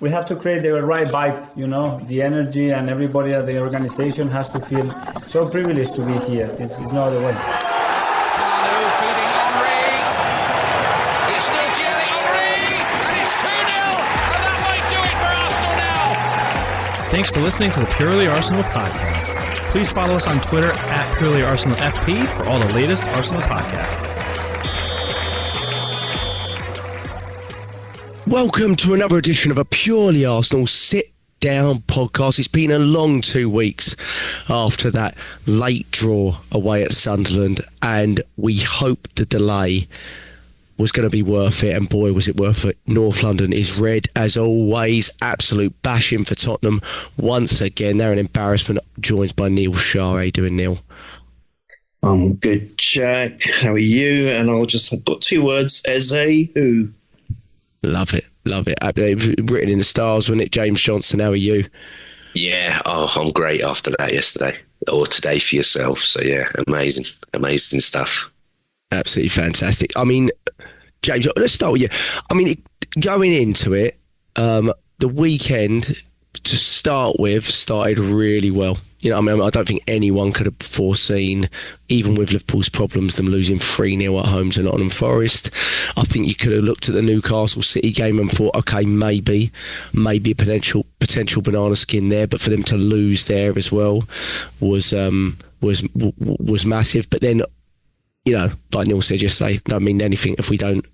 we have to create the right vibe, you know, the energy, and everybody at the organization has to feel so privileged to be here. It's no other way. Thanks for listening to the Purely Arsenal podcast. Please follow us on Twitter at Purely Arsenal FP for all the latest Arsenal podcasts. Welcome to another edition of a Purely Arsenal sit-down podcast. It's been a long 2 weeks after that late draw away at Sunderland, and we hope the delay was going to be worth it, and boy was it worth it. North London is red as always. Absolute bashing for Tottenham once again. They're an embarrassment. Joined by Neil Shah. How you doing, Neil? I'm good, Jack. How are you? And I've got 2 words. Eze who? Love it. Written in the stars, wasn't it? James Johnstone, how are you? Yeah, I'm great after that yesterday, or today for yourself. So yeah, amazing stuff. Absolutely fantastic. I mean, James, let's start with you. I mean, going into it, the weekend to start with started really well. You know, I mean, I don't think anyone could have foreseen, even with Liverpool's problems, them losing 3-0 at home to Nottingham Forest. I think you could have looked at the Newcastle City game and thought, okay, maybe a potential banana skin there, but for them to lose there as well was massive. But then, you know, like Neil said yesterday, don't mean anything if we don't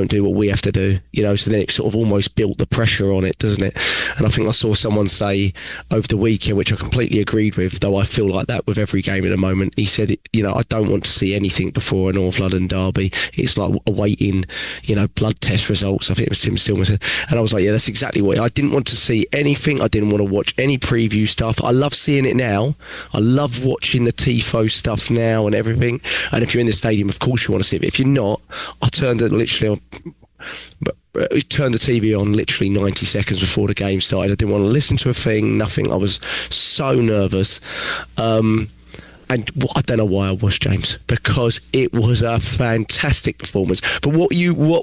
do what we have to do, you know, so then it sort of almost built the pressure on it, doesn't it? And I think I saw someone say over the weekend, which I completely agreed with, though I feel like that with every game at the moment. He said, you know, I don't want to see anything before a North London derby. It's like awaiting, you know, blood test results. I think it was Tim Stillman said. And I was like, yeah, that's exactly what I didn't want to see anything. I didn't want to watch any preview stuff. I love seeing it now. I love watching the Tifo stuff now and everything. And if you're in the stadium, of course you want to see it. But if you're not, I turned it literally turned the TV on literally 90 seconds before the game started. I didn't want to listen to a thing, nothing. I was so nervous. And I don't know why I was, James, because it was a fantastic performance. But what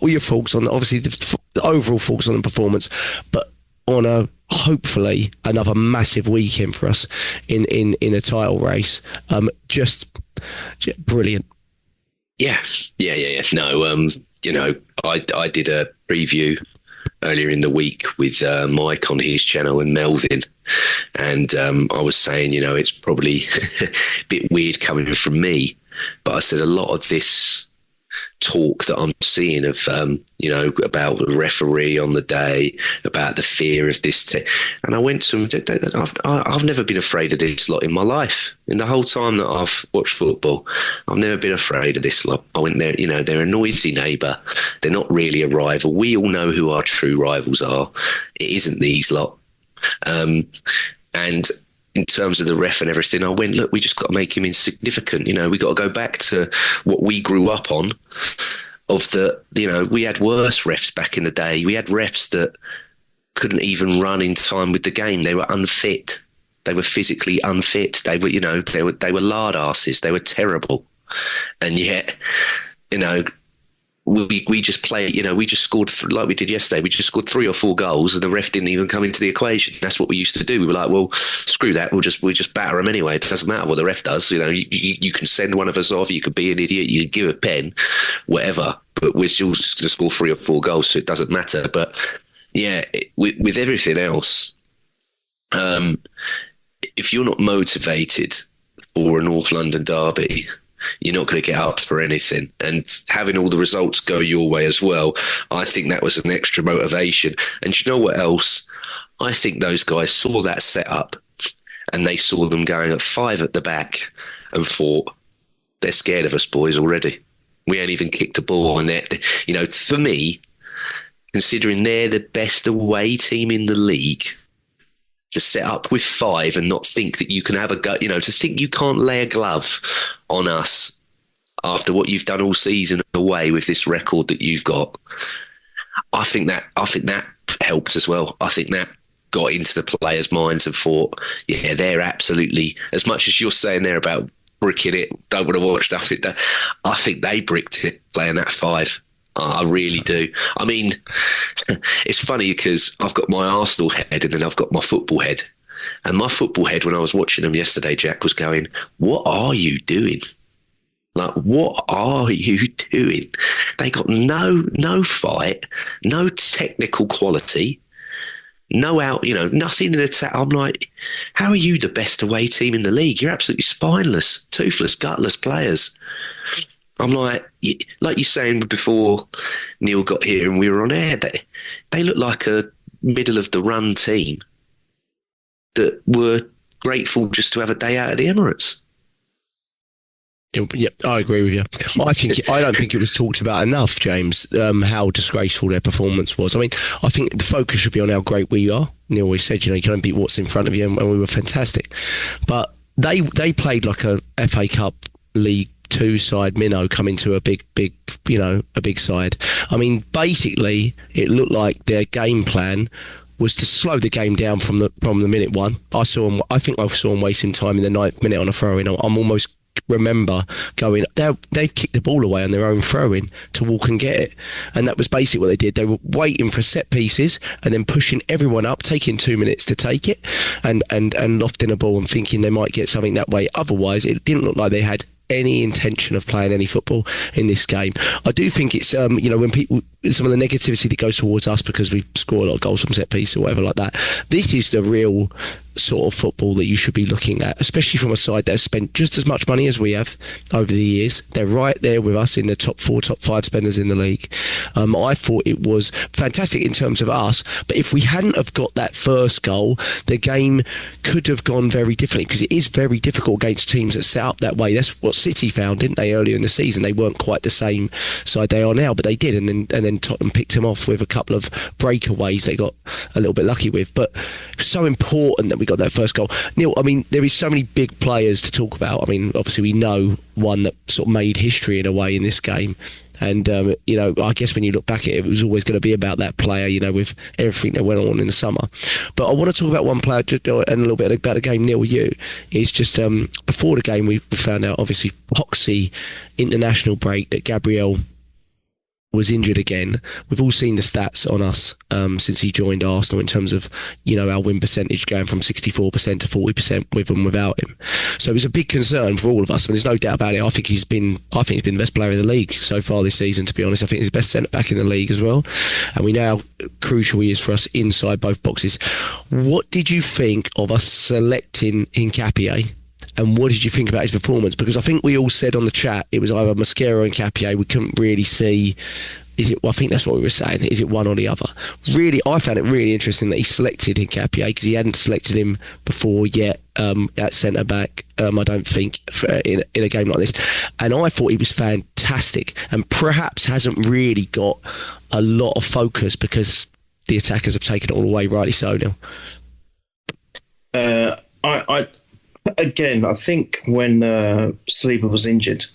were your thoughts on, obviously, the overall thoughts on the performance, but on hopefully another massive weekend for us in a title race? Just brilliant. Yeah. No, you know, I did a preview earlier in the week with Mike on his channel and Melvin, and I was saying, you know, it's probably a bit weird coming from me, but I said a lot of this talk that I'm seeing of, you know, about the referee on the day, about the fear of this, and I went to him. I've never been afraid of this lot in my life. In the whole time that I've watched football, I've never been afraid of this lot. I went there, you know, they're a noisy neighbour. They're not really a rival. We all know who our true rivals are. It isn't these lot. And in terms of the ref and everything, I went, look, we just got to make him insignificant. You know, we got to go back to what we grew up on. You know, we had worse refs back in the day. We had refs that couldn't even run in time with the game. They were unfit. They were physically unfit. They were, you know, they were lard asses. They were terrible. And yet, you know, we just played, you know, we just scored, like we did yesterday, we just scored 3 or 4 goals and the ref didn't even come into the equation. That's what we used to do. We were like, well, screw that. We'll just batter them anyway. It doesn't matter what the ref does. You know, you can send one of us off. You could be an idiot. You can give a pen, whatever. But we're still just going to score 3 or 4 goals, so it doesn't matter. But yeah, with everything else, if you're not motivated for a North London derby, you're not going to get up for anything. And having all the results go your way as well, I think that was an extra motivation. And you know what else? I think those guys saw that setup and they saw them going at 5 at the back and thought, they're scared of us boys already. We ain't even kicked the ball. And you know, for me, considering they're the best away team in the league, to set up with 5 and not think that you can have a go, you know, to think you can't lay a glove on us after what you've done all season away with this record that you've got. I think that helped as well. I think that got into the players' minds and thought, yeah, they're absolutely, as much as you're saying there about bricking it, don't want to watch stuff, I think they bricked it playing that 5. I really do. I mean, it's funny because I've got my Arsenal head and then I've got my football head. And my football head, when I was watching them yesterday, Jack, was going, what are you doing? Like, what are you doing? They got no fight, no technical quality, nothing in attack. I'm like, how are you the best away team in the league? You're absolutely spineless, toothless, gutless players. I'm like you're saying before Neil got here and we were on air, they look like a middle of the run team that were grateful just to have a day out of the Emirates. Yeah, I agree with you. I don't think it was talked about enough, James, how disgraceful their performance was. I mean, I think the focus should be on how great we are. Neil always said, you can only beat what's in front of you, and we were fantastic. But they played like a FA Cup League 2 side, minnow, coming to a big side. I mean, basically, it looked like their game plan was to slow the game down from the minute one. I think I saw them wasting time in the 9th minute on a throw-in. I'm almost remember going, they've kicked the ball away on their own throw-in to walk and get it, and that was basically what they did. They were waiting for set pieces and then pushing everyone up, taking 2 minutes to take it, and lofting a ball and thinking they might get something that way. Otherwise, it didn't look like they had any intention of playing any football in this game. I do think it's when people, some of the negativity that goes towards us because we score a lot of goals from set piece or whatever like that, this is the real sort of football that you should be looking at, especially from a side that has spent just as much money as we have over the years. They're right there with us in the top 4, top 5 spenders in the league. I thought it was fantastic in terms of us, but if we hadn't have got that first goal, the game could have gone very differently, because it is very difficult against teams that set up that way. That's what City found, didn't they, earlier in the season? They weren't quite the same side they are now, but they did, and then Tottenham picked him off with a couple of breakaways they got a little bit lucky with. But it's so important that we got that first goal. Neil, I mean, there is so many big players to talk about. I mean, obviously we know one that sort of made history in a way in this game. And, I guess when you look back at it, it was always going to be about that player, with everything that went on in the summer. But I want to talk about one player and a little bit about the game, Neil, you. It's just before the game, we found out, obviously, poxy international break, that Gabriel was injured again. We've all seen the stats on us since he joined Arsenal in terms of, our win percentage going from 64% to 40% with and without him. So it was a big concern for all of us. I mean, there's no doubt about it. I think he's been the best player in the league so far this season, to be honest. I think he's the best centre-back in the league as well. And we know how crucial he is for us inside both boxes. What did you think of us selecting Nketiah? And what did you think about his performance? Because I think we all said on the chat it was either Mosquera or Nketiah. We couldn't really see. I think that's what we were saying. Is it one or the other? Really, I found it really interesting that he selected Nketiah, because he hadn't selected him before yet at centre back. I don't think in a game like this. And I thought he was fantastic, and perhaps hasn't really got a lot of focus because the attackers have taken it all away. Rightly so, Neil. I think when Saliba was injured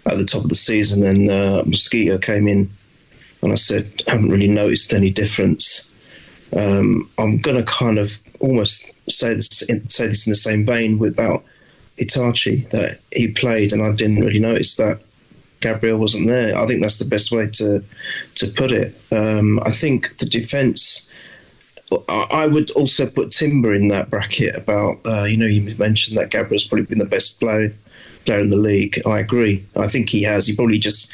at the top of the season and Mosquito came in, and I said, I haven't really noticed any difference. I'm going to kind of almost say this in the same vein about Itachi, that he played and I didn't really notice that Gabriel wasn't there. I think that's the best way to put it. I think the defence, I would also put Timber in that bracket about, you mentioned that Gabriel's probably been the best player in the league. I agree. I think he has. He probably just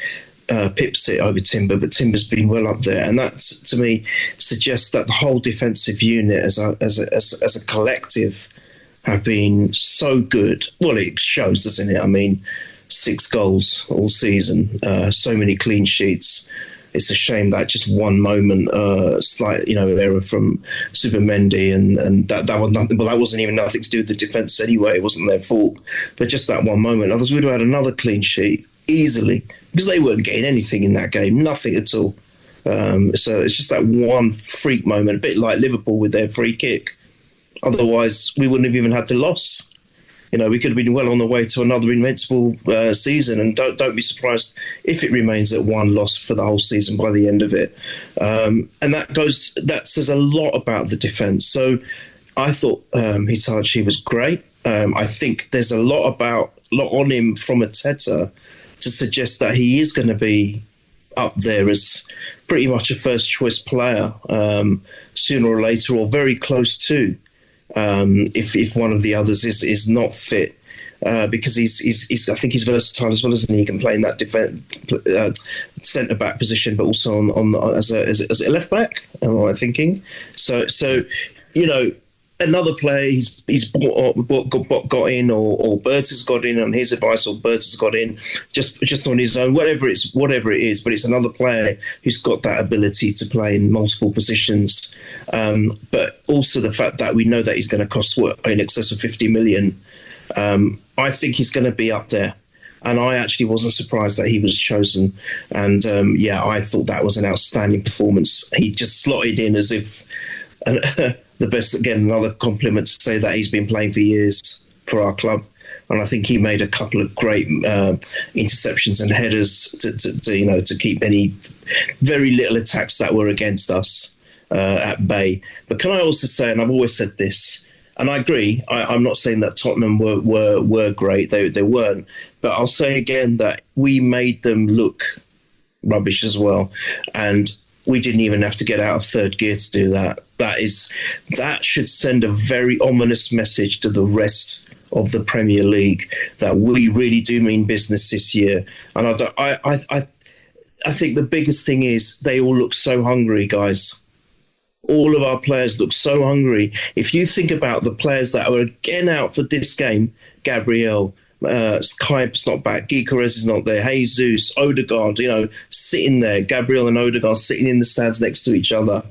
pips it over Timber, but Timber's been well up there. And that, to me, suggests that the whole defensive unit as a collective have been so good. Well, it shows, doesn't it? I mean, 6 goals all season, so many clean sheets. It's a shame that just one moment, slight, error from Supermendy, and that was nothing. Well, that wasn't even nothing to do with the defence anyway. It wasn't their fault, but just that one moment. Others would have had another clean sheet easily, because they weren't getting anything in that game, nothing at all. So it's just that one freak moment, a bit like Liverpool with their free kick. Otherwise, we wouldn't have even had the loss. We could have been well on the way to another invincible season, and don't be surprised if it remains at 1 loss for the whole season by the end of it. And that says a lot about the defence. So I thought Hitachi was great. I think there's a lot on him from Arteta to suggest that he is going to be up there as pretty much a first choice player sooner or later, or very close to, if one of the others is not fit. Because he's I think he's versatile as well, isn't he? He can play in that centre back position, but also on as a left back. Am I thinking? So another player he's got in, or Bert has got in on his advice, or Bert has got in just on his own. Whatever it is, but it's another player who's got that ability to play in multiple positions. But also the fact that we know that he's going to cost in excess of 50 million. I think he's going to be up there, and I actually wasn't surprised that he was chosen. And I thought that was an outstanding performance. He just slotted in as if the best. Again, another compliment to say that he's been playing for years for our club, and I think he made a couple of great interceptions and headers to keep any very little attacks that were against us at bay. But can I also say, and I've always said this, and I agree, I'm not saying that Tottenham were great. They weren't. But I'll say again that we made them look rubbish as well. And we didn't even have to get out of third gear to do that. That should send a very ominous message to the rest of the Premier League that we really do mean business this year. And I think the biggest thing is they all look so hungry, guys. All of our players look so hungry. If you think about the players that are again out for this game, Gabriel, Skype's not back, Gyökeres is not there, Jesus, Odegaard, sitting there, Gabriel and Odegaard sitting in the stands next to each other.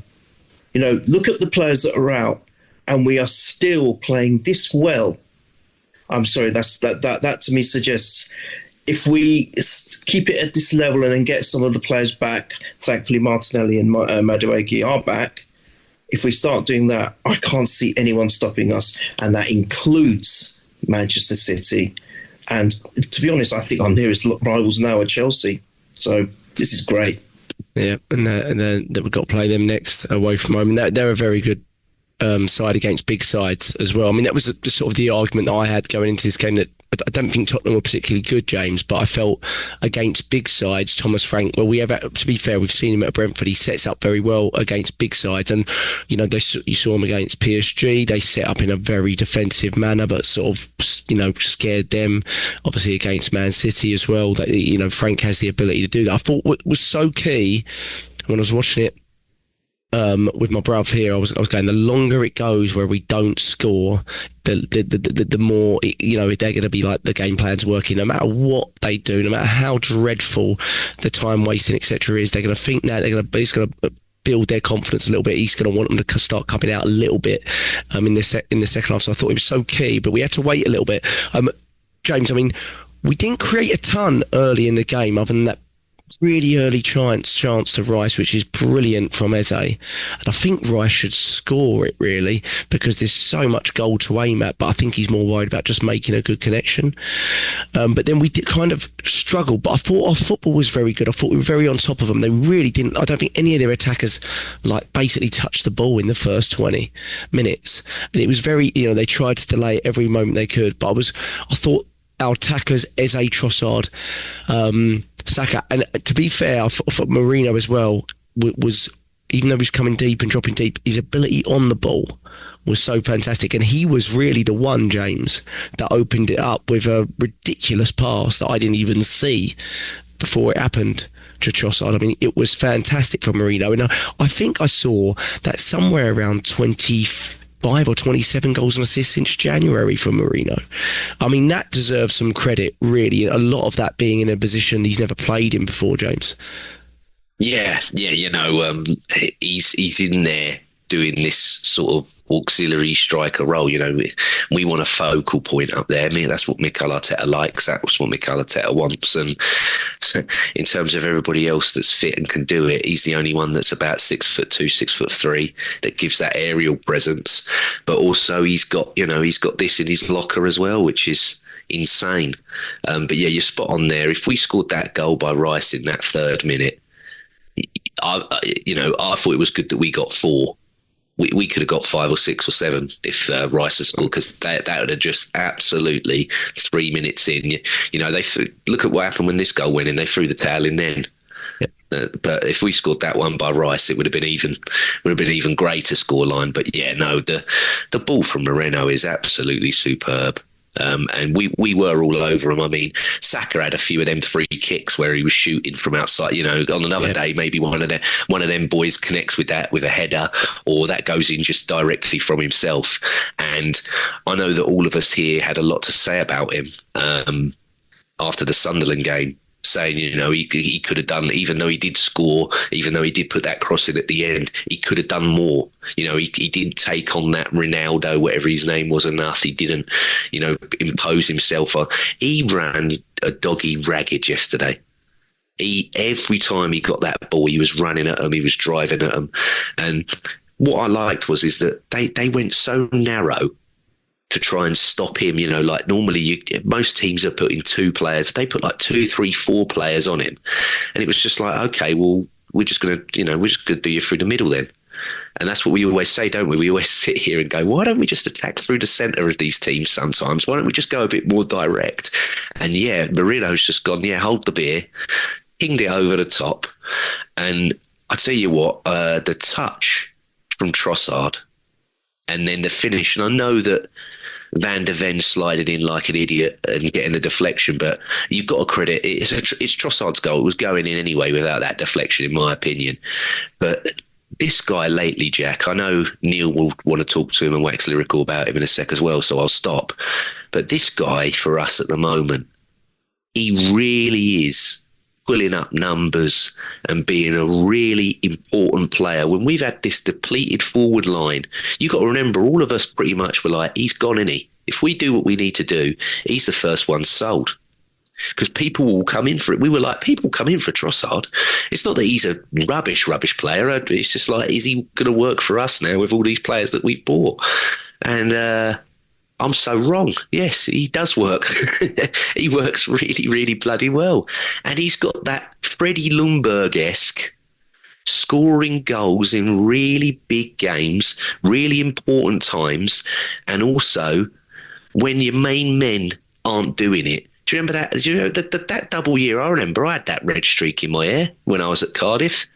Look at the players that are out, and we are still playing this well. I'm sorry, that to me suggests if we keep it at this level and then get some of the players back, thankfully Martinelli and Madueke are back. If we start doing that, I can't see anyone stopping us, and that includes Manchester City. And to be honest, I think our nearest rivals now are Chelsea. So this is great. Yeah, and then we've got to play them next away from home. And they're a very good side against big sides as well. I mean, that was the sort of the argument that I had going into this game, that I don't think Tottenham were particularly good, James, but I felt against big sides, Thomas Frank, well, to be fair, we've seen him at Brentford, he sets up very well against big sides, and you saw him against PSG, they set up in a very defensive manner, but sort of scared them. Obviously against Man City as well, that Frank has the ability to do that. I thought what was so key when I was watching it with my brother here, I was going, the longer it goes where we don't score, the more they're going to be like the game plan's working. No matter what they do, no matter how dreadful the time wasting etc. is, they're going to think that it's going to build their confidence a little bit. He's going to want them to start coming out a little bit in the second half. So I thought it was so key, but we had to wait a little bit. James, I mean, we didn't create a ton early in the game, other than that really early chance to Rice, which is brilliant from Eze, and I think Rice should score it really, because there's so much goal to aim at, but I think he's more worried about just making a good connection. But then we did kind of struggle, but I thought our football was very good. I thought we were very on top of them. They really didn't, I don't think any of their attackers basically touched the ball in the first 20 minutes, and it was very, they tried to delay it every moment they could, but I thought our attackers, Eze, Trossard, Saka, and to be fair, I thought Marino as well was, even though he was coming deep and dropping deep, his ability on the ball was so fantastic, and he was really the one, James, that opened it up with a ridiculous pass that I didn't even see before it happened to Trossard. I mean, it was fantastic from Marino, and I think I saw that somewhere around 25 or 27 goals and assists since January for Marino. I mean, that deserves some credit, really. A lot of that being in a position he's never played in before, James. Yeah, he's in there doing this sort of auxiliary striker role. We want a focal point up there. I mean, that's what Mikel Arteta likes. That's what Mikel Arteta wants. And in terms of everybody else that's fit and can do it, he's the only one that's about 6'2", 6'3", that gives that aerial presence. But also he's got this in his locker as well, which is insane. But yeah, you're spot on there. If we scored that goal by Rice in that third minute, I thought it was good that we got 4. We could have got 5 or 6 or 7 if Rice had scored, because that would have just absolutely 3 minutes in. They look at what happened when this goal went in. They threw the towel in then. But if we scored that one by Rice, it would have been even greater scoreline. But yeah, no, the ball from Moreno is absolutely superb. And we were all over him. I mean, Saka had a few of them free kicks where he was shooting from outside. On another day, maybe one of them boys connects with that with a header, or that goes in just directly from himself. And I know that all of us here had a lot to say about him after the Sunderland game, saying, he could have done, even though he did score, even though he did put that cross in at the end, he could have done more. He didn't take on that Ronaldo, whatever his name was, enough. He didn't, impose himself on. He ran a doggy ragged yesterday. Every time he got that ball, he was running at him, he was driving at him. And what I liked is that they went so narrow to try and stop him. Like normally most teams are putting 2 players. They put like 2, 3, 4 players on him. And it was just like, okay, well, we're just going to do you through the middle then. And that's what we always say, don't we? We always sit here and go, why don't we just attack through the centre of these teams sometimes? Why don't we just go a bit more direct? And yeah, Marino's just gone, hold the beer, pinged it over the top. And I tell you what, the touch from Trossard and then the finish, and I know that Van der Ven slided in like an idiot and getting the deflection, but you've got to credit it's Trossard's goal. It was going in anyway without that deflection, in my opinion. But this guy lately, Jack, I know Neil will want to talk to him and wax lyrical about him in a sec as well, so I'll stop. But this guy, for us at the moment, he really is pulling up numbers and being a really important player. When we've had this depleted forward line, you've got to remember, all of us pretty much were like, he's gone, isn't he? If we do what we need to do, he's the first one sold. Because people will come in for it. We were like, people come in for Trossard. It's not that he's a rubbish player. It's just like, is he going to work for us now with all these players that we've bought? And I'm so wrong. Yes, he does work. He works really, really bloody well. And he's got that Freddie Ljungberg-esque scoring goals in really big games, really important times, and also when your main men aren't doing it. Do you remember that? Do you know that double year? I remember I had that red streak in my hair when I was at Cardiff.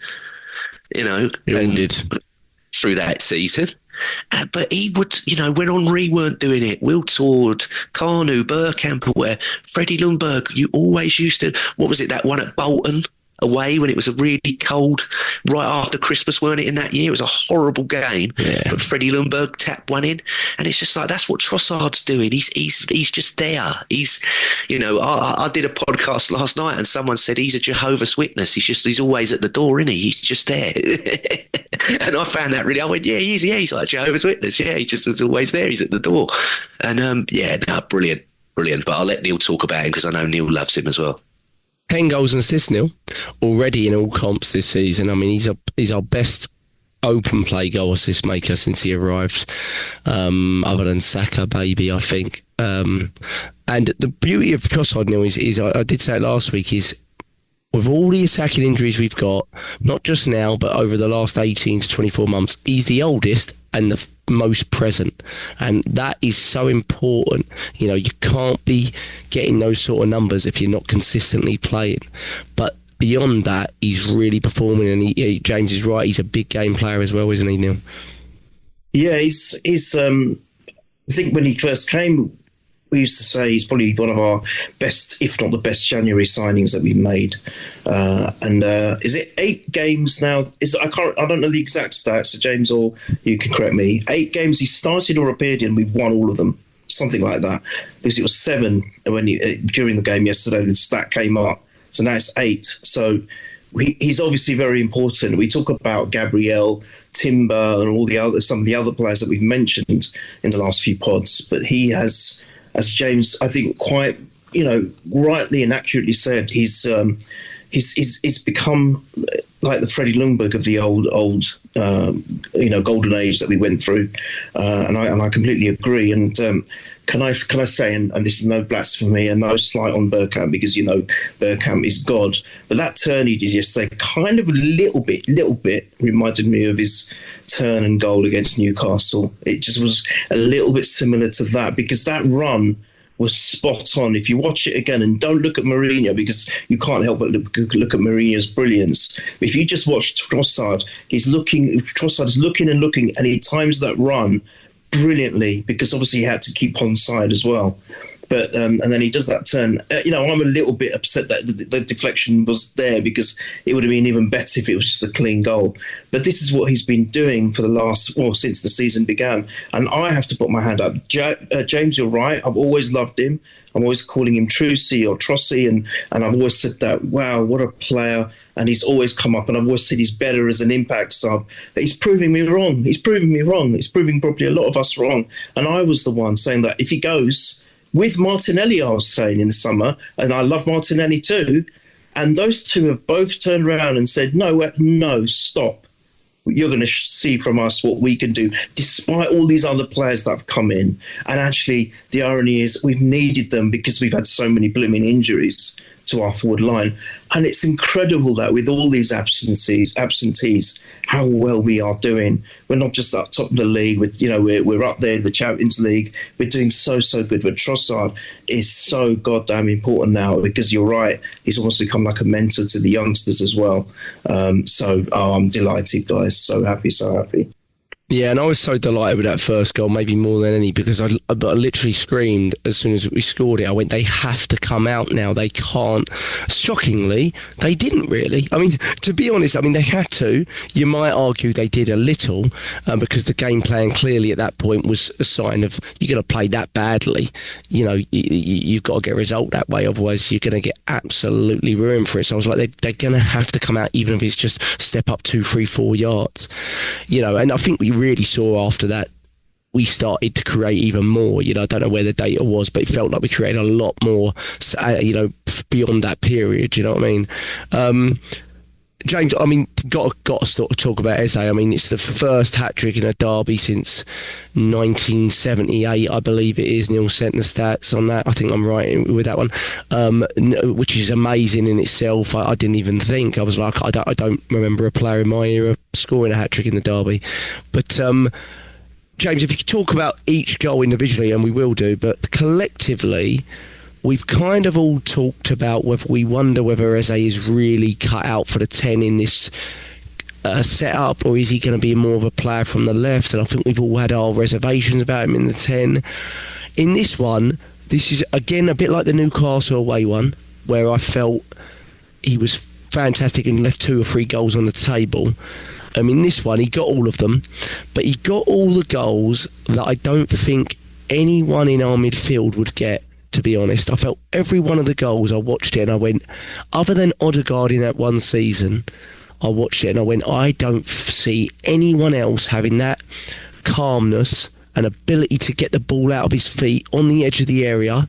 You all did through that season. But he would, when Henri weren't doing it, Will Tord, Carnu, Bergkamp, where Freddie Ljungberg, you always used to. What was it? That one at Bolton away when it was a really cold, right after Christmas, weren't it, in that year? It was a horrible game, but Freddie Ljungberg tapped one in, and it's just like, that's what Trossard's doing. He's just there. He's, I did a podcast last night and someone said he's a Jehovah's Witness. He's always at the door, isn't he? He's just there. And I found that really, I went, he's like Jehovah's Witness. Yeah, he just is always there. He's at the door. And brilliant. But I'll let Neil talk about him because I know Neil loves him as well. 10 goals and assists, Neil, already in all comps this season. I mean, he's our best open play goal assist maker since he arrived, other than Saka, baby, I think. And the beauty of Trossard, Neil, is I did say it last week, is with all the attacking injuries we've got, not just now, but over the last 18 to 24 months, he's the oldest and the most present. And that is so important. You can't be getting those sort of numbers if you're not consistently playing. But beyond that, he's really performing. And James is right. He's a big game player as well, isn't he, Neil? Yeah, he's I think when he first came, we used to say he's probably one of our best, if not the best, January signings that we've made. And is it 8 games now? I don't know the exact stats, so James, or you can correct me. 8 games he started or appeared in, we've won all of them, something like that. Because it was 7 during the game yesterday. The stat came up, so now it's 8. So he's obviously very important. We talk about Gabriel, Timber, and some of the other players that we've mentioned in the last few pods, but he has, as James, I think, quite, rightly and accurately said, he's become like the Freddie Ljungberg of the old golden age that we went through, and I completely agree. And can I say, and this is no blasphemy and no slight on Bergkamp, because Bergkamp is God, but that turn he did yesterday kind of a little bit reminded me of his turn and goal against Newcastle. It just was a little bit similar to that, because that run was spot on. If you watch it again, and don't look at Mourinho, because you can't help but look at Mourinho's brilliance. If you just watch Trossard, Trossard is looking and looking, and he times that run brilliantly, because obviously he had to keep onside as well. But and then he does that turn. I'm a little bit upset that the deflection was there, because it would have been even better if it was just a clean goal. But this is what he's been doing for since the season began. And I have to put my hand up. James, you're right. I've always loved him. I'm always calling him Trucy or Trossy, and I've always said that, wow, what a player. And he's always come up, and I've always said he's better as an impact sub. But he's proving me wrong. He's proving probably a lot of us wrong. And I was the one saying that if he goes... with Martinelli, I was saying in the summer, and I love Martinelli too, and those two have both turned around and said, no, stop. You're going to see from us what we can do, despite all these other players that have come in. And actually, the irony is we've needed them because we've had so many blooming injuries to our forward line. And it's incredible that with all these absentees, how well we are doing. We're not just up top of the league. We're up there in the Champions League. We're doing so good. But Trossard is so goddamn important now, because you're right. He's almost become like a mentor to the youngsters as well. I'm delighted, guys. So happy. Yeah, and I was so delighted with that first goal, maybe more than any, because I literally screamed as soon as we scored it. I went, they have to come out now. They can't. Shockingly, they didn't really. I mean, to be honest, they had to. You might argue they did a little, because the game plan clearly at that point was a sign of, you're going to play that badly. You've got to get a result that way, otherwise you're going to get absolutely ruined for it. So I was like, they're going to have to come out, even if it's just step up 2, 3, 4 yards. And I think we really saw after that we started to create even more. I don't know where the data was, but it felt like we created a lot more beyond that period. You know what I mean? James, got to talk about Eze. It's the first hat-trick in a derby since 1978, I believe it is. Neil sent the stats on that. I think I'm right with that one, which is amazing in itself. I didn't even think. I was like, I don't remember a player in my era scoring a hat-trick in the derby. But James, if you could talk about each goal individually, and we will do, but collectively, we've kind of all talked about whether we wonder whether Eze is really cut out for the 10 in this setup, or is he going to be more of a player from the left? And I think we've all had our reservations about him in the 10. In this one, this is again a bit like the Newcastle away one, where I felt he was fantastic and left 2 or 3 goals on the table. This one, he got all of them, but he got all the goals that I don't think anyone in our midfield would get. To be honest, I felt every one of the goals, I watched it and I went, other than Odegaard in that one season, I watched it and I went, I don't see anyone else having that calmness and ability to get the ball out of his feet on the edge of the area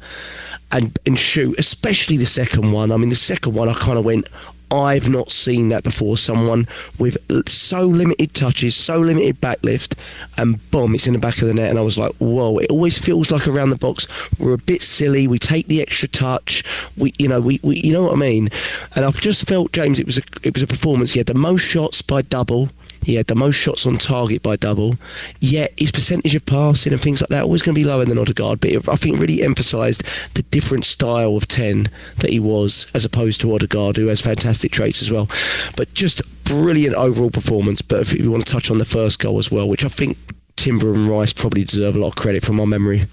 and shoot, especially the second one. The second one, I kind of went, I've not seen that before. Someone with so limited touches, so limited backlift, and boom, it's in the back of the net. And I was like, whoa, it always feels like around the box we're a bit silly. We take the extra touch. We you know what I mean? And I've just felt, James, it was a performance. He had the most shots by double. He had the most shots on target by double, yet his percentage of passing and things like that always going to be lower than Odegaard. But I think it really emphasised the different style of 10 that he was, as opposed to Odegaard, who has fantastic traits as well. But just brilliant overall performance. But if you want to touch on the first goal as well, which I think Timber and Rice probably deserve a lot of credit from my memory.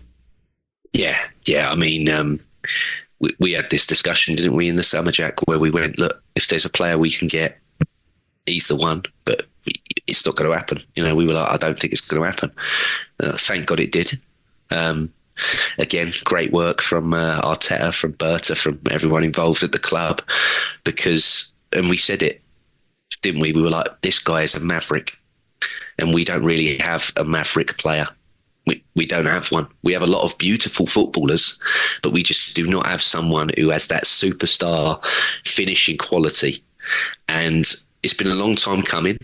Yeah. We had this discussion, didn't we, in the summer, Jack, where we went, look, if there's a player we can get, he's the one, but it's not going to happen. We were like, I don't think it's going to happen. Thank God it did. Again, great work from Arteta, from Berta, from everyone involved at the club, and we said it, didn't we? We were like, this guy is a maverick, and we don't really have a maverick player. We don't have one. We have a lot of beautiful footballers, but we just do not have someone who has that superstar finishing quality. And it's been a long time coming.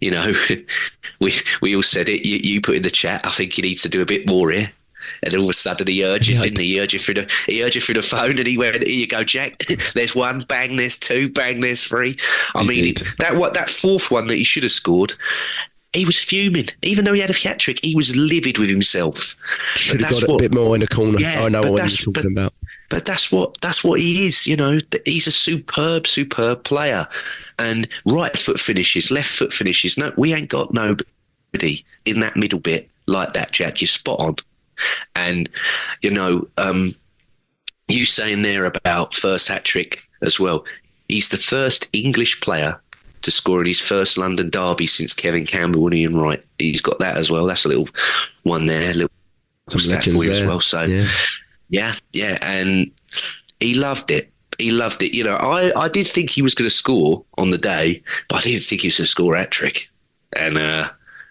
We all said it. You put in the chat, I think he needs to do a bit more here. And all of a sudden he urged it, didn't he? He urged you through the phone, and he went, here you go, Jack. There's 1, bang, there's 2, bang, there's 3. That fourth one that he should have scored, he was fuming. Even though he had a hat-trick, he was livid with himself. Should have got it a bit more in the corner. Yeah, I know what you're talking about. But that's what he is, you know. He's a superb player. And right foot finishes, left foot finishes. No, we ain't got nobody in that middle bit like that, Jack. You're spot on. And, you know, you saying there about first hat-trick as well. He's the first English player to score in his first London derby since Kevin Campbell and Ian Wright. He's got that as well. That's a little one there, a little stat for you as well. So, yeah, and he loved it. He loved it. You know, I did think he was going to score on the day, but I didn't think he was going to score a hat-trick. And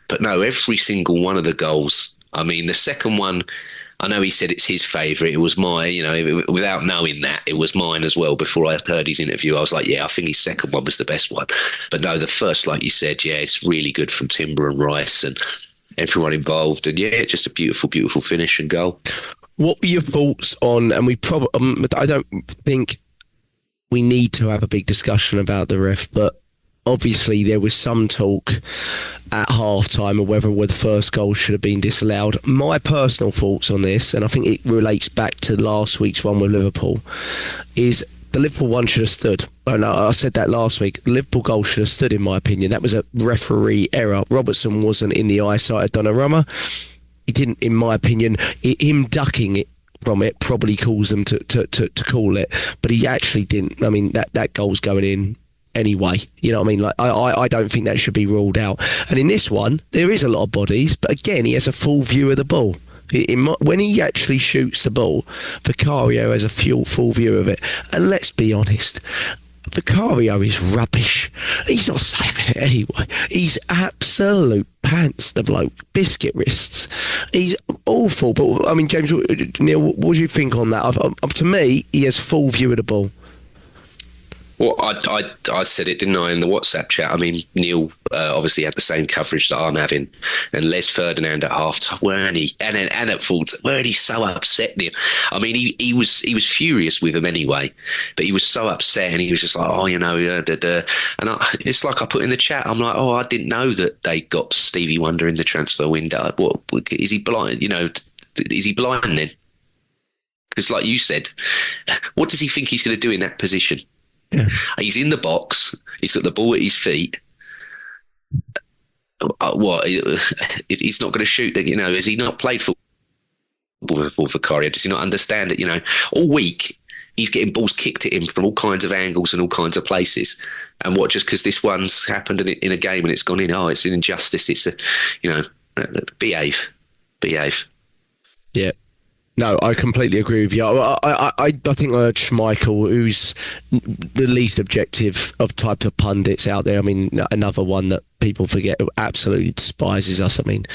but no, every single one of the goals. I mean, the second one, I know he said it's his favourite. It was mine, you know, without knowing that, it was mine as well. Before I heard his interview, I was like, yeah, I think his second one was the best one. But no, the first, like you said, yeah, it's really good from Timber and Rice and everyone involved. And yeah, just a beautiful, beautiful finish and goal. What were your thoughts on, and we probably, I don't think we need to have a big discussion about the ref, but obviously there was some talk at half-time of whether the first goal should have been disallowed. My personal thoughts on this, and I think it relates back to last week's one with Liverpool, is the Liverpool one should have stood. I said that last week. The Liverpool goal should have stood, in my opinion. That was a referee error. Robertson wasn't in the eyesight of Donnarumma. He didn't, in my opinion, him ducking it from it probably caused them to call it, but he actually didn't. I mean, that goal's going in anyway, you know what I mean? Like, I don't think that should be ruled out. And in this one, there is a lot of bodies, but again, he has a full view of the ball. When he actually shoots the ball, Vicario has a full view of it. And let's be honest, Vicario is rubbish. He's not saving it anyway. He's absolute pants, the bloke. Biscuit wrists. He's awful. But, I mean, James, Neil, what do you think on that? To me, he has full view of the ball. Well, I said it, didn't I, in the WhatsApp chat? I mean, Neil obviously had the same coverage that I'm having, and Les Ferdinand at half-time, weren't he? And at full time, weren't he so upset? I mean, he was furious with him anyway, but he was so upset, and he was just like, oh, you know, and it's like I put in the chat, I'm like, oh, I didn't know that they got Stevie Wonder in the transfer window. What is he blind? You know, is he blind then? Because, like you said, what does he think he's going to do in that position? Yeah. He's in the box. He's got the ball at his feet. What? He's not going to shoot. You know, has he not played football before Vicario? Does he not understand it? You know, all week he's getting balls kicked at him from all kinds of angles and all kinds of places. And what? Just because this one's happened in a game and it's gone in? Oh, it's an injustice. It's behave. Yeah. No, I completely agree with you. I think Schmeichel, who's the least objective of type of pundits out there. I mean, another one that people forget who absolutely despises us. I mean,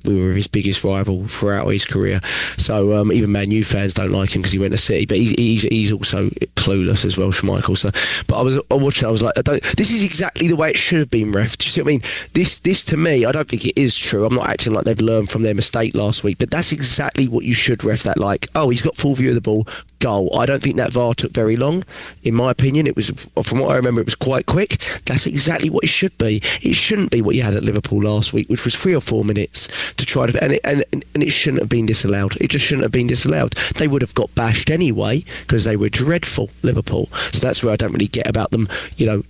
we were his biggest rival throughout his career. So even Man U fans don't like him because he went to City. But he's also clueless as well, Schmeichel. So, but I was watching. I was like, this is exactly the way it should have been, ref. Do you see what I mean? This to me, I don't think it is true. I'm not acting like they've learned from their mistake last week. But that's exactly what you should ref that like. Oh, he's got full view of the ball. Goal. I don't think that VAR took very long. In my opinion, it was, from what I remember, it was quite quick. That's exactly what it should be. It shouldn't be what you had at Liverpool last week, which was 3 or 4 minutes to try to, and it shouldn't have been disallowed. It just shouldn't have been disallowed. They would have got bashed anyway because they were dreadful, Liverpool. So that's where I don't really get about them. You know,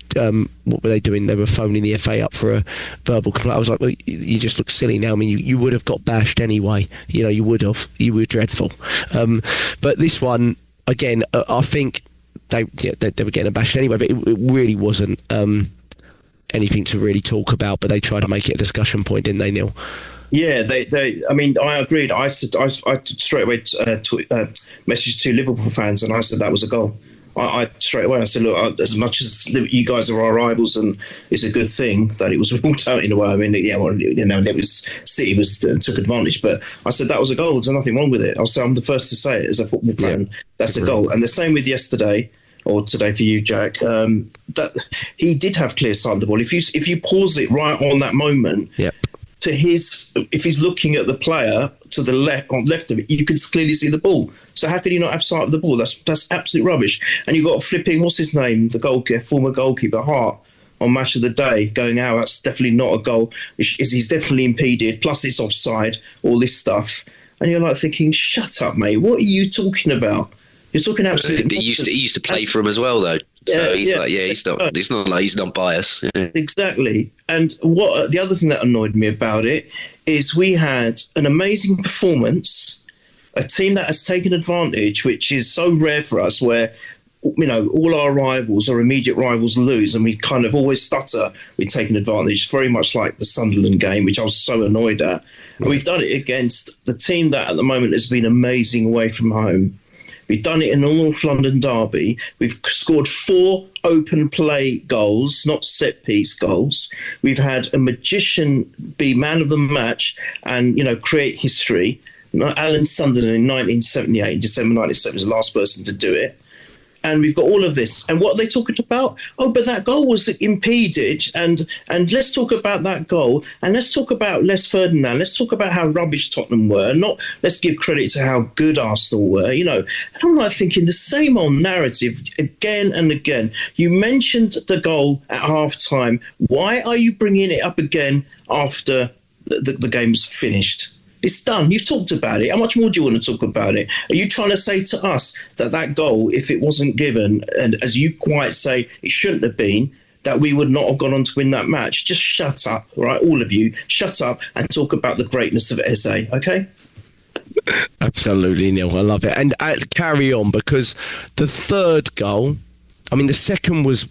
what were they doing? They were phoning the FA up for a verbal complaint. I was like, well, you just look silly now. I mean, you would have got bashed anyway. You know, you would have. You were dreadful. But this one, again, I think they were getting a bash anyway, but it really wasn't anything to really talk about. But they tried to make it a discussion point, didn't they, Neil? Yeah, they. I mean, I agreed. I straight away messaged to Liverpool fans, and I said that was a goal. I straight away I said, look, as much as you guys are our rivals, and it's a good thing that it was ruled out in a way. I mean, yeah, well, you know, it was City took advantage, but I said that was a goal. There's nothing wrong with it. I'm the first to say it as a football fan. Yeah, that's a goal, and the same with yesterday or today for you, Jack. That he did have clear sight of the ball. If you pause it right on that moment. Yep. If he's looking at the player to the left of it, you can clearly see the ball. So how could he not have sight of the ball? That's absolute rubbish. And you've got flipping, what's his name? The goalkeeper, former goalkeeper, Hart. on Match of the Day, going, "Oh, that's definitely not a goal. He's definitely impeded. Plus, it's offside. All this stuff." And you're like thinking, "Shut up, mate. What are you talking about? You're talking absolutely." He used to play for him as well, though. So he's like, he's not. It's not like he's not biased. Exactly. And what the other thing that annoyed me about it is we had an amazing performance, a team that has taken advantage, which is so rare for us, where all our rivals or immediate rivals lose, and we kind of always stutter with taking advantage. Very much like the Sunderland game, which I was so annoyed at. And we've done it against the team that at the moment has been amazing away from home. We've done it in the North London derby. We've scored 4 open play goals, not set piece goals. We've had a magician be man of the match and, create history. Alan Sunderland in 1978, December 1978, was the last person to do it. And we've got all of this. And what are they talking about? Oh, but that goal was impeded. And let's talk about that goal. And let's talk about Les Ferdinand. Let's talk about how rubbish Tottenham were. Not let's give credit to how good Arsenal were, And I'm like thinking the same old narrative again and again. You mentioned the goal at half-time. Why are you bringing it up again after the game's finished? It's done. You've talked about it. How much more do you want to talk about it? Are you trying to say to us that goal, if it wasn't given, and as you quite say, it shouldn't have been, that we would not have gone on to win that match? Just shut up, right? All of you, shut up and talk about the greatness of Eze, okay? Absolutely, Neil. I love it. And carry on, because the third goal, the second was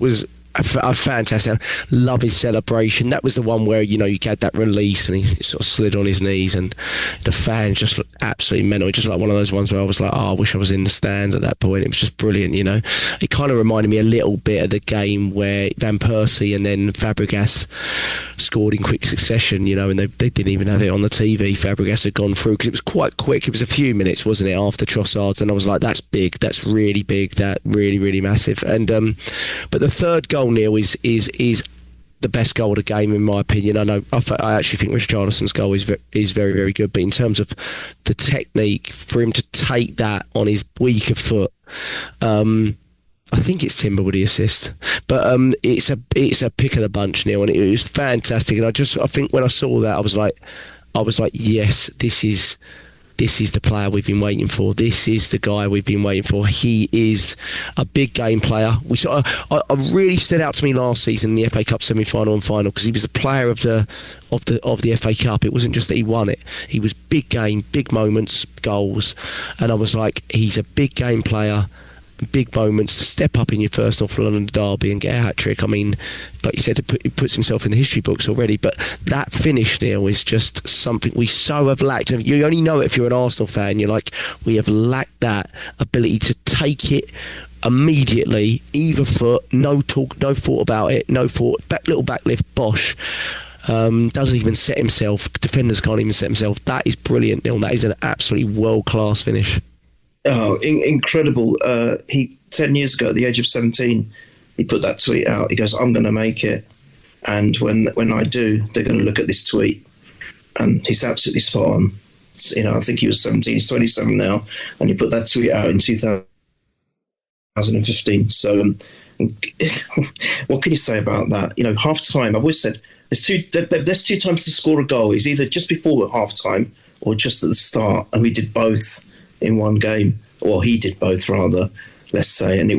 fantastic. Love his celebration. That was the one where you had that release and he sort of slid on his knees, and the fans just looked absolutely mental. Just like one of those ones where I was like, I wish I was in the stand at that point. It was just brilliant. It kind of reminded me a little bit of the game where Van Persie and then Fabregas scored in quick succession, and they didn't even have it on the TV. Fabregas had gone through because it was quite quick. It was a few minutes, wasn't it, after Trossard's, and I was like, that's big. That's really big. That really, really massive. And but the third goal, Neil, is the best goal of the game in my opinion. I actually think Richarlison's goal is very, very good, but in terms of the technique for him to take that on his weaker foot, I think it's Timber with the assist, but it's a pick of the bunch, Neil, and it was fantastic. And I think when I saw that, I was like, yes, this is the player we've been waiting for. This is the guy we've been waiting for. He is a big game player. I really stood out to me last season in the FA Cup semi-final and final, because he was the player of the FA Cup. It wasn't just that he won it. He was big game, big moments, goals, and I was like, he's a big game player. Big moments to step up in your first North London derby and get a hat-trick. Like you said, he puts himself in the history books already, but that finish, Neil, is just something we so have lacked. And you only know it if you're an Arsenal fan. You're like, we have lacked that ability to take it immediately, either foot, no talk, no thought about it, no thought, little backlift, bosh. Doesn't even set himself. Defenders can't even set himself. That is brilliant, Neil. That is an absolutely world-class finish. Oh, incredible. 10 years ago, at the age of 17, he put that tweet out. He goes, I'm going to make it. And when I do, they're going to look at this tweet. And he's absolutely spot on. I think he was 17, he's 27 now. And he put that tweet out in 2015. So what can you say about that? Half time, I've always said, there's two times to score a goal. It's either just before half time or just at the start. And we did both in one game, or he did both rather, let's say, and I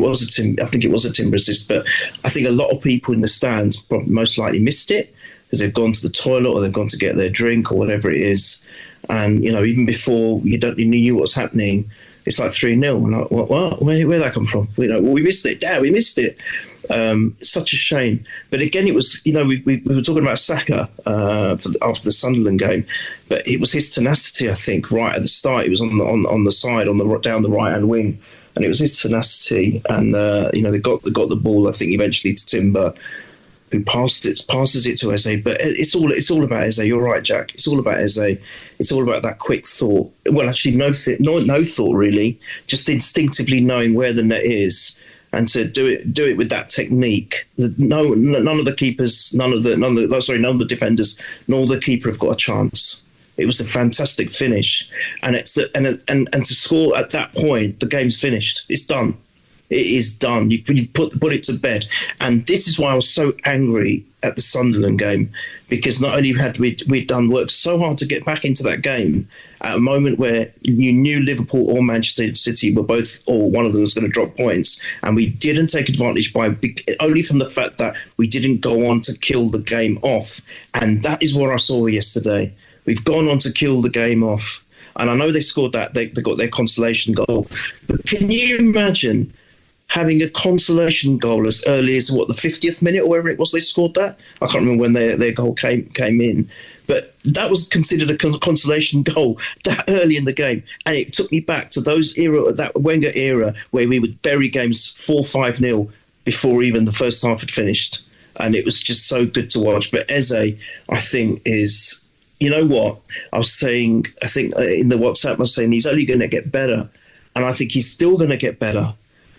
think it was a Timber assist, but I think a lot of people in the stands probably most likely missed it because they've gone to the toilet or they've gone to get their drink or whatever it is, and even before you knew what's happening, it's like 3-0, and like, what? Where'd that come from? We missed it. Damn, we missed it. It's such a shame. But again, it was, we were talking about Saka after the Sunderland game, but it was his tenacity, I think, right at the start. It was on the side, down the right-hand wing, and it was his tenacity. And, they got the ball, I think, eventually to Timber, who passes it to Eze. But it's all about Eze. You're right, Jack. It's all about Eze. It's all about that quick thought. Well, actually, no thought, really. Just instinctively knowing where the net is. And to do it with that technique, none of the defenders, nor the keeper have got a chance. It was a fantastic finish, and to score at that point, the game's finished. It's done. It is done. You've put it to bed. And this is why I was so angry at the Sunderland game, because not only had we'd done work so hard to get back into that game at a moment where you knew Liverpool or Manchester City were both, or one of them was going to drop points, and we didn't take advantage only from the fact that we didn't go on to kill the game off. And that is what I saw yesterday. We've gone on to kill the game off. And I know they scored that, they got their consolation goal. But can you imagine having a consolation goal as early as, the 50th minute or wherever it was they scored that? I can't remember when their goal came in. But that was considered a consolation goal that early in the game. And it took me back to that Wenger era, where we would bury games 4-5-0 before even the first half had finished. And it was just so good to watch. But Eze, I think, is... You know what? I think in the WhatsApp I was saying he's only going to get better. And I think he's still going to get better.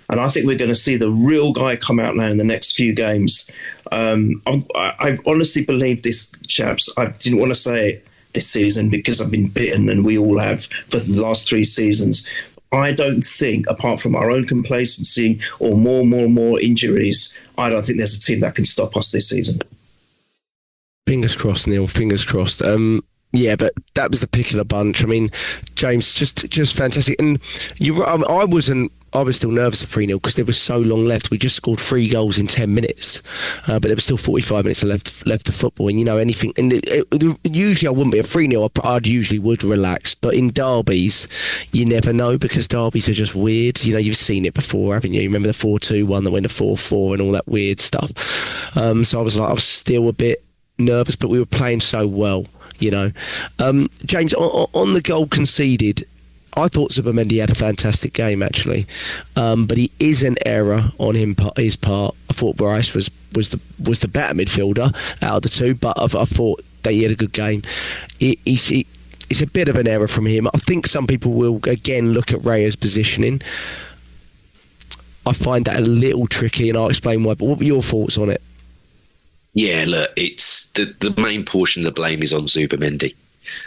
And I think we're going to see the real guy come out now in the next few games. I honestly believe this, chaps. I didn't want to say it this season because I've been bitten, and we all have, for the last 3 seasons. I don't think, apart from our own complacency or more injuries, I don't think there's a team that can stop us this season. Fingers crossed, Neil. Fingers crossed. Yeah, but that was the pick of the bunch. I mean, James, just fantastic. And I was still nervous at 3-0 because there was so long left. We just scored 3 goals in 10 minutes, but there was still 45 minutes left of football. And anything. And usually I wouldn't be a 3-0. I'd usually would relax, but in derbies, you never know, because derbies are just weird. You've seen it before, haven't you? You remember the 4-2 one that went to 4-4 and all that weird stuff. So I was still a bit nervous, but we were playing so well, James, on the goal conceded, I thought Zubimendi had a fantastic game, actually, but he is an error on his part. I thought Rice was the better midfielder out of the two, but I thought that he had a good game. It's a bit of an error from him. I think some people will again look at Raya's positioning. I find that a little tricky, and I'll explain why. But what were your thoughts on it? Yeah, look, it's the main portion of the blame is on Zubimendi.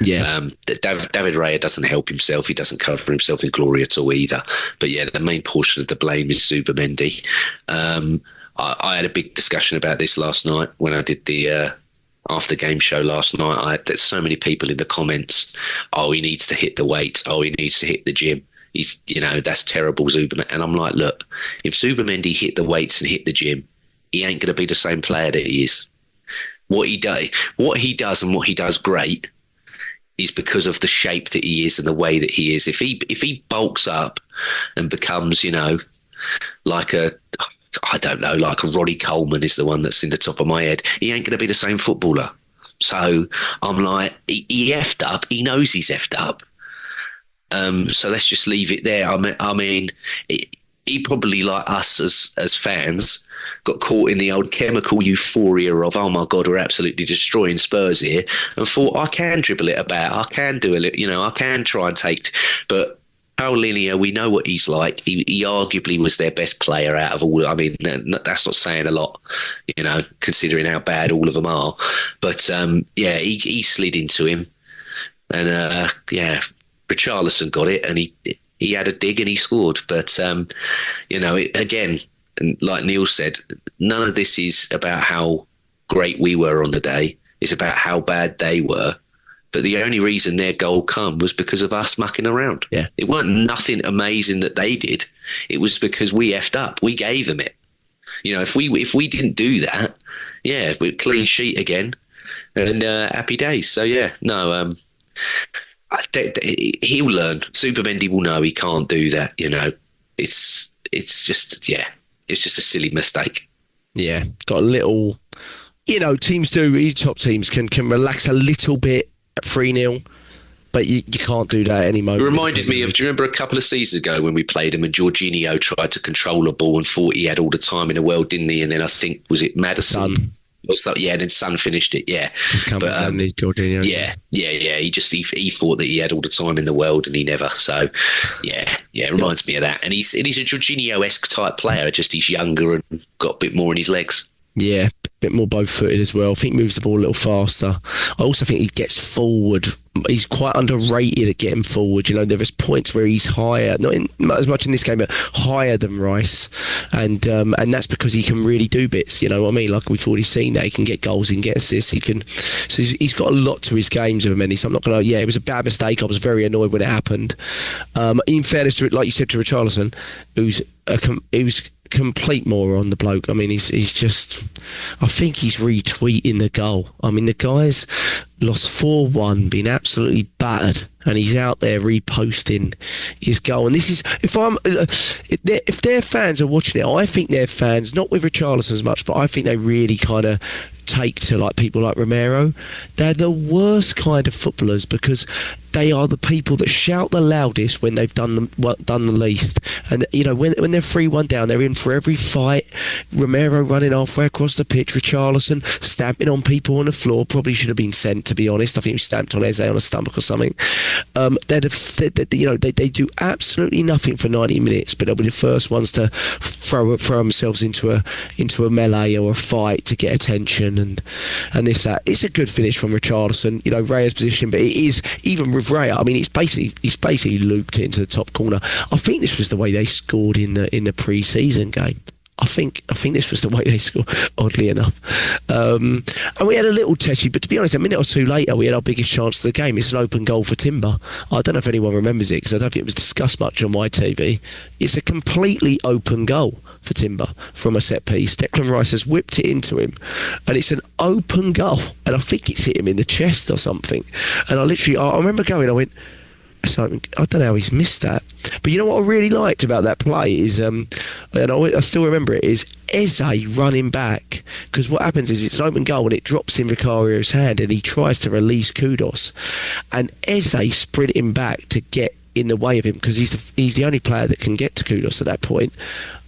Yeah. David Raya doesn't help himself. He doesn't cover himself in glory at all either. But yeah, the main portion of the blame is Zubimendi. I had a big discussion about this last night when I did the after game show last night. There's so many people in the comments. Oh, he needs to hit the weights. Oh, he needs to hit the gym. He's, that's terrible, Zubimendi. And I'm like, look, if Zubimendi hit the weights and hit the gym, he ain't going to be the same player that he is. What he does and what he does great is because of the shape that he is and the way that he is. If he bulks up and becomes, like a Roddy Coleman is the one that's in the top of my head, he ain't going to be the same footballer. So I'm like, he effed up. He knows he's effed up. So let's just leave it there. I mean, he probably, like us as fans, got caught in the old chemical euphoria of, oh my God, we're absolutely destroying Spurs here, and thought, I can dribble it about, I can do a little, I can try and take, but Paulinho, we know what he's like. He arguably was their best player out of all. I mean, that's not saying a lot, considering how bad all of them are. But he slid into him, and Richarlison got it, and he had a dig and he scored. But again. And like Neil said, none of this is about how great we were on the day. It's about how bad they were. But the only reason their goal come was because of us mucking around. Yeah. It weren't nothing amazing that they did. It was because we effed up. We gave them it. If we didn't do that, we're clean sheet again and happy days. So he'll learn. Zubimendi will know he can't do that. It's just It's just a silly mistake. Yeah, got a little, teams do, top teams can relax a little bit at 3-0, but you can't do that anymore. It reminded me of, do you remember a couple of seasons ago when we played him and Jorginho tried to control a ball and thought he had all the time in the world, didn't he? And then I think, was it Maddison? And then Son finished it, yeah. But Jorginho. Yeah. He thought that he had all the time in the world and he never. So it reminds me of that. And he's a Jorginho-esque type player, just he's younger and got a bit more in his legs. Yeah, a bit more both-footed as well. I think he moves the ball a little faster. I also think he gets forward. He's quite underrated at getting forward. You know, there is points where he's higher, not as much in this game, but higher than Rice, and that's because he can really do bits. You know what I mean? Like we've already seen that he can get goals, he can get assists, So he's got a lot to his games of many. So I'm not gonna. Yeah, it was a bad mistake. I was very annoyed when it happened. In fairness to, like you said, to Richarlison, he was complete moron, the bloke. I mean, he's just, I think he's retweeting the goal. I mean, the guy's lost 4-1, been absolutely battered, and he's out there reposting his goal. And this is, if their fans are watching it, I think their fans, not with Richarlison as much, but I think they really kind of take to like people like Romero. They're the worst kind of footballers because they are the people that shout the loudest when they've done the least. And you know, when they're 3-1 down, they're in for every fight. Romero running halfway across the pitch, Richarlison stamping on people on the floor, probably should have been sent, to be honest. I think he was stamped on Eze on a stomach or something. They do absolutely nothing for 90 minutes, but they'll be the first ones to throw themselves into a melee or a fight to get attention and this that. It's a good finish from Richarlison. You know, Raya's position, but it is, even with Raya, I mean, he's basically looped it into the top corner. I think this was the way they scored in the pre-season game. I think this was the way they scored, oddly enough. And we had a little touchy, but to be honest, a minute or two later, we had our biggest chance of the game. It's an open goal for Timber. I don't know if anyone remembers it, because I don't think it was discussed much on my TV. It's a completely open goal for Timber from a set piece. Declan Rice has whipped it into him, and it's an open goal. And I think it's hit him in the chest or something. And I remember going, I went, I don't know how he's missed that. But you know what I really liked about that play is, and I still remember it, is Eze running back. Because what happens is it's an open goal and it drops in Vicario's hand and he tries to release Kudos. And Eze sprinting back to get in the way of him because he's the only player that can get to Kudos at that point.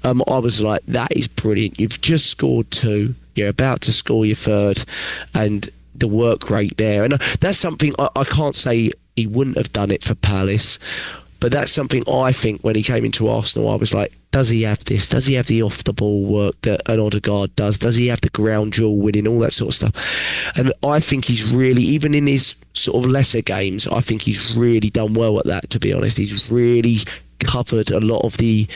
I was like, that is brilliant. You've just scored 2. You're about to score your 3rd. And the work rate there. And that's something I can't say he wouldn't have done it for Palace, but that's something I think when he came into Arsenal, I was like, does he have this? Does he have the off-the-ball work that an Odegaard does? Does he have the ground jewel winning, all that sort of stuff? And I think he's really, even in his sort of lesser games, I think he's really done well at that, to be honest. He's really covered a lot of the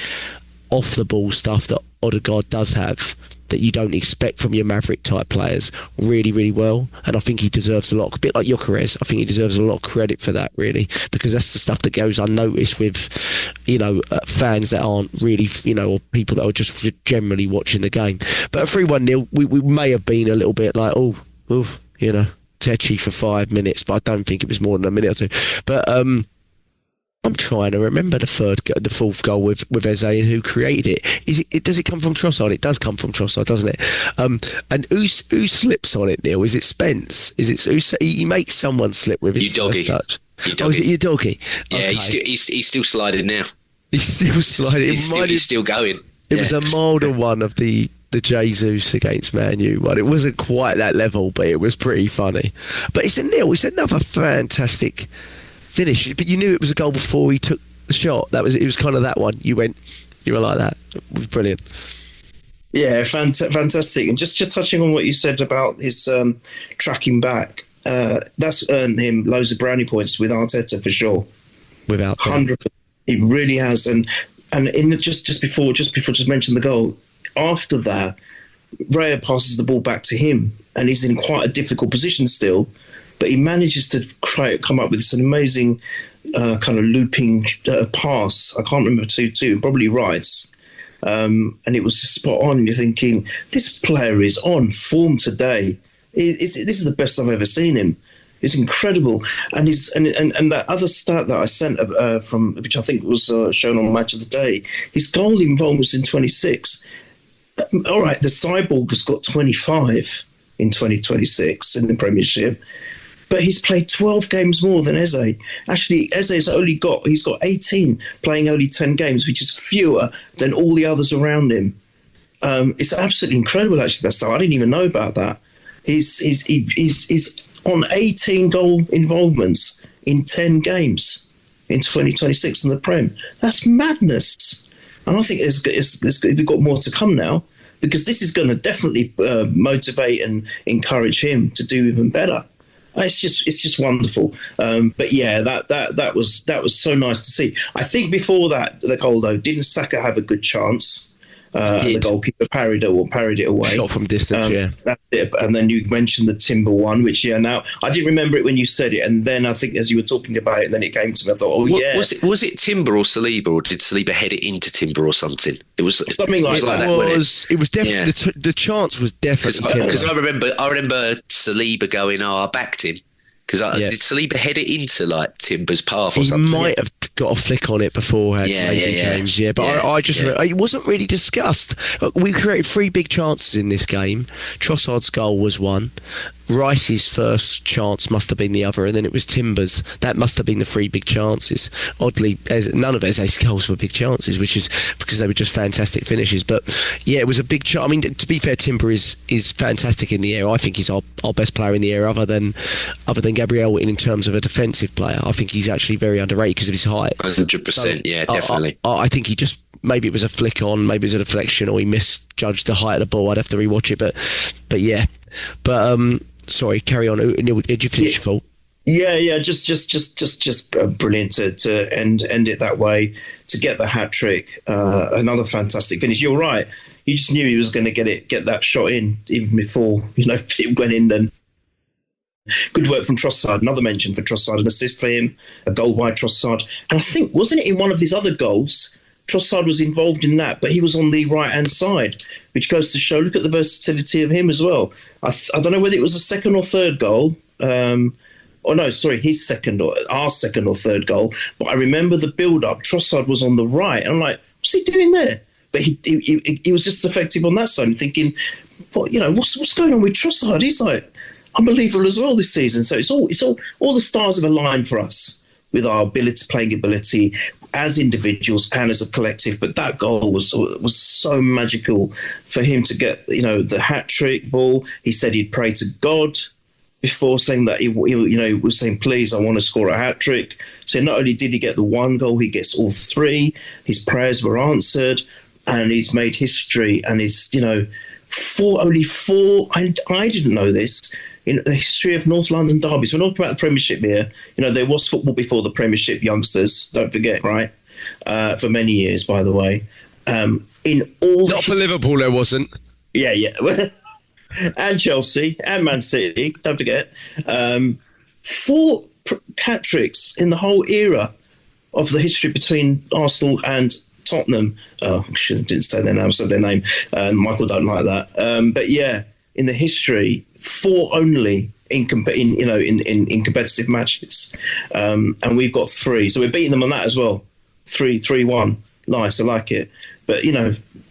off-the-ball stuff that Odegaard does have, that you don't expect from your Maverick type players, really, really well. And I think he deserves a lot, a bit like Gyökeres. I think he deserves a lot of credit for that, really, because that's the stuff that goes unnoticed with, you know, fans that aren't really, you know, or people that are just generally watching the game. But at 3-1 we may have been a little bit like, oh, you know, tetchy for 5 minutes, but I don't think it was more than a minute or 2. But I'm trying to remember the 4th goal with Eze and who created it. Does it come from Trossard? It does come from Trossard, doesn't it? And who slips on it, Neil? Is it Spence? Is it he makes someone slip with his first touch? Oh, is it your doggy? Yeah, okay. he's still sliding now. He's still sliding. He's still going. It was a milder one of the Jesus against Man U one. It wasn't quite that level, but it was pretty funny. But it's another fantastic finish, but you knew it was a goal before he took the shot. It was kind of that one. You were like that. It was brilliant. Yeah, fantastic. And just touching on what you said about his tracking back, that's earned him loads of brownie points with Arteta for sure. Without 100%, it really has. And in just before mentioned the goal, after that, Raya passes the ball back to him, and he's in quite a difficult position still. But he manages to come up with this amazing kind of looping pass. I can't remember to probably Rice. And it was spot on. And you're thinking, this player is on form today. This is the best I've ever seen him. It's incredible. And that other stat that I sent from, which I think was shown on Match of the Day, his goal involvement in 26. All right, the Cyborg has got 25 in 2026 in the Premiership. But he's played 12 games more than Eze. Actually, Eze's he's got 18, playing only 10 games, which is fewer than all the others around him. It's absolutely incredible, actually, that stuff. I didn't even know about that. He's on 18 goal involvements in 10 games in 2026 in the Prem. That's madness. And I think we've got more to come now. because this is going to definitely motivate and encourage him to do even better. It's just wonderful. But yeah, that was so nice to see. I think before that, the goal though, didn't Saka have a good chance? And the goalkeeper parried it away. Shot from distance, yeah. That's it. And then you mentioned the Timber one, which, now I didn't remember it when you said it. And then I think as you were talking about it, then it came to me. I thought, Was it Timber or Saliba, or did Saliba head it into Timber or something? It was something like that. It was definitely, the chance was definitely Timber. Because I remember Saliba going, I backed him. Because did Saliba head it into like Timber's path or something? He might have got a flick on it beforehand, James. Yeah, but I just it wasn't really discussed. We created 3 big chances in this game. Trossard's goal was one. Rice's first chance must have been the other, and then it was Timber's. That must have been the 3 big chances. Oddly, none of Eze's goals were big chances, which is because they were just fantastic finishes. But yeah, it was a big chance. I mean, to be fair, Timber is fantastic in the air. I think he's our best player in the air, other than Gabriel in terms of a defensive player. I think he's actually very underrated because of his height. 100%, yeah, definitely. I think he just, maybe it was a flick on, maybe it was a deflection, or he misjudged the height of the ball. I'd have to rewatch it, but yeah. But sorry, carry on. Neil, did you finish your fault? Yeah, just brilliant to end it that way, to get the hat trick. Another fantastic finish. You're right. You just knew he was going to get that shot in even before it went in. Then good work from Trossard. Another mention for Trossard, an assist for him, a goal by Trossard. And I think, wasn't it in one of his other goals, Trossard was involved in that, but he was on the right-hand side, which goes to show, look at the versatility of him as well. I don't know whether it was a second or third goal. His second or our second or third goal. But I remember the build-up. Trossard was on the right. And I'm like, what's he doing there? But he was just effective on that side. I'm thinking, what's going on with Trossard? He's like unbelievable as well this season. So it's all the stars have aligned for us with our playing ability as individuals and as a collective. But that goal was so magical for him to get, the hat trick ball. He said he'd pray to God before, saying that he was saying, please, I want to score a hat trick. So not only did he get the one goal, he gets all 3. His prayers were answered, and he's made history. And he's, only four. I didn't know this. In the history of North London derbies, we're talking about the Premiership here. There was football before the Premiership, youngsters. Don't forget, right? For many years, by the way. Not for Liverpool, there wasn't. Yeah. And Chelsea and Man City. Don't forget. 4 hat tricks in the whole era of the history between Arsenal and Tottenham. Didn't say their name. I said their name. Michael don't like that. But yeah, in the history, 4 only in competitive matches, and we've got 3, so we're beating them on that as well. 3-1. Nice, I like it. But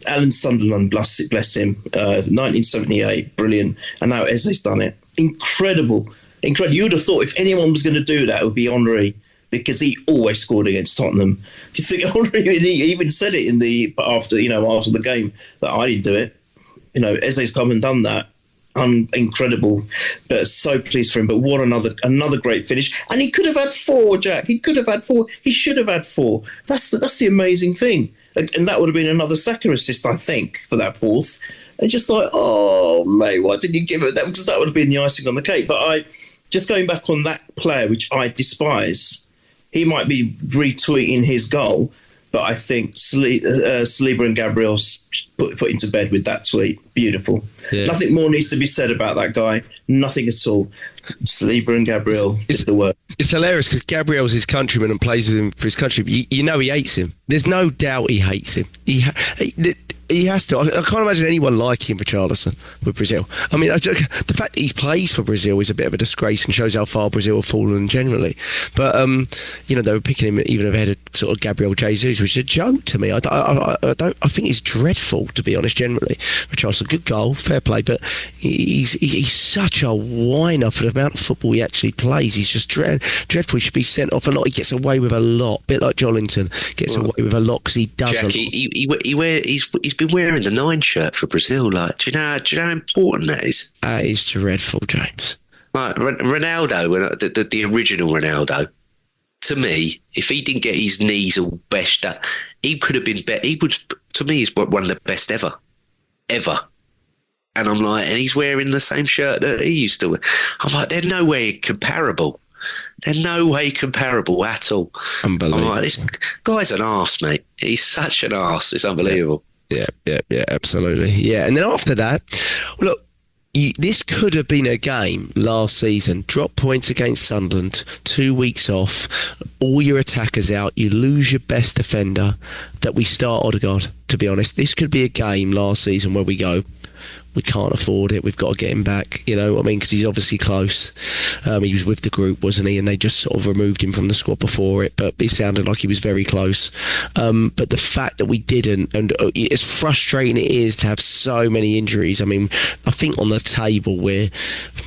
Alan Sunderland, bless him, 1978, brilliant, and now Eze's done it. Incredible. You would have thought if anyone was going to do that, it would be Henry, because he always scored against Tottenham. Do you think Henry? He even said it after the game that I didn't do it. Eze's come and done that. Incredible, but so pleased for him. But what another great finish, and he could have had 4, Jack. He could have had 4. He should have had 4. That's the amazing thing, and that would have been another Saka assist, I think, for that 4th. And just like, oh mate, why didn't you give it that? Because that would have been the icing on the cake. But just going back on that player, which I despise, he might be retweeting his goal. But I think Saliba and Gabriel put into bed with that tweet. Beautiful. Yeah. Nothing more needs to be said about that guy. Nothing at all. Saliba and Gabriel did the work. It's hilarious because Gabriel's his countryman and plays with him for his country. But he hates him. There's no doubt he hates him. He has to. I can't imagine anyone liking Richarlison with Brazil. I mean, the fact that he plays for Brazil is a bit of a disgrace and shows how far Brazil have fallen generally. But they were picking him even ahead of sort of Gabriel Jesus, which is a joke to me. I think he's dreadful, to be honest. Generally, Richarlison, good goal, fair play, but he's such a whiner for the amount of football he actually plays. He's just dreadful. He should be sent off a lot. He gets away with a lot, a bit like Jolinton gets away with a lot because he does. Jack, he's been wearing the 9 shirt for Brazil. Like, do you know how important that is? That is dreadful, James. Like Ronaldo, the original Ronaldo. To me, if he didn't get his knees all beshed up, he could have been better. He would, to me, is one of the best ever. ever. And I'm like, and he's wearing the same shirt that he used to wear. I'm like, they're no way comparable. They're no way comparable at all. Unbelievable. I'm like, this guy's an arse, mate. He's such an arse. It's unbelievable. Yeah, absolutely. Yeah, and then after that, look, this could have been a game last season. Drop points against Sunderland, 2 weeks off, all your attackers out, you lose your best defender, that we start Odegaard, to be honest. This could be a game last season where we go, we can't afford it, we've got to get him back, you know what I mean, because he's obviously close. He was with the group, wasn't he, and they just sort of removed him from the squad before it, but it sounded like he was very close. But the fact that we didn't, and as frustrating it is to have so many injuries, I mean, I think on the table we're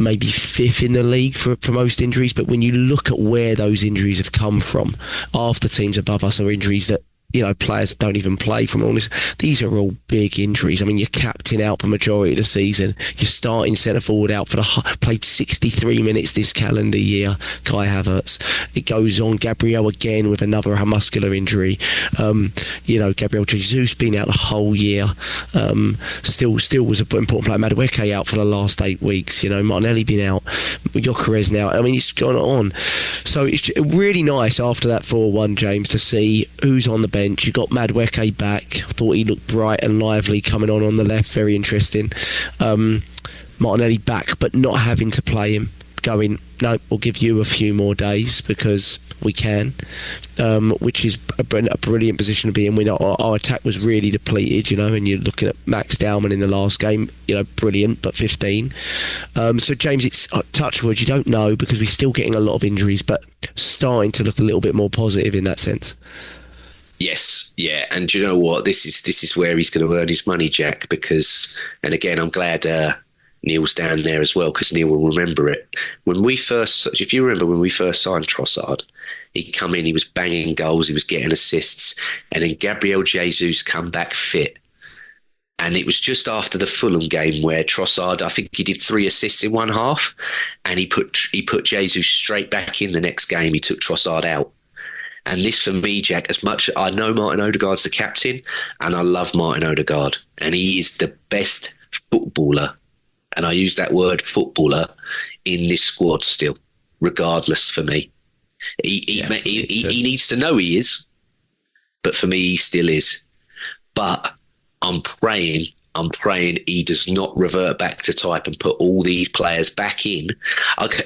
maybe 5th in the league for most injuries, but when you look at where those injuries have come from, after teams above us are injuries that, you know, players that don't even play from all this. These are all big injuries. I mean, your captain out for majority of the season. Your starting centre forward out played 63 minutes this calendar year. Kai Havertz. It goes on. Gabriel again with another muscular injury. You know, Gabriel Jesus been out the whole year. Still was an important player. Madueke out for the last 8 weeks. You know, Martinelli been out. Gyökeres now. I mean, it's gone on. So it's really nice after that 4-1, James, to see who's on the bench. You got Madueke back. I thought he looked bright and lively coming on the left. Very interesting. Martinelli back, but not having to play him. Going, no, we'll give you a few more days because we can, which is a brilliant position to be in. Our attack was really depleted, you know, and you're looking at Max Dowman in the last game, you know, brilliant, but 15. So, James, it's touchwood. You don't know because we're still getting a lot of injuries, but starting to look a little bit more positive in that sense. Yes, yeah, and do you know what? This is where he's going to earn his money, Jack. Because, and again, I'm glad Neil's down there as well, because Neil will remember it. If you remember when we first signed Trossard, he come in, he was banging goals, he was getting assists, and then Gabriel Jesus come back fit. And it was just after the Fulham game where Trossard, I think he did 3 assists in one half, and he put Jesus straight back in the next game. He took Trossard out. And this for me, Jack, as much I know Martin Odegaard's the captain, and I love Martin Odegaard, and he is the best footballer, and I use that word footballer, in this squad still, regardless for me. He needs to know he is, but for me, he still is. But I'm praying he does not revert back to type and put all these players back in.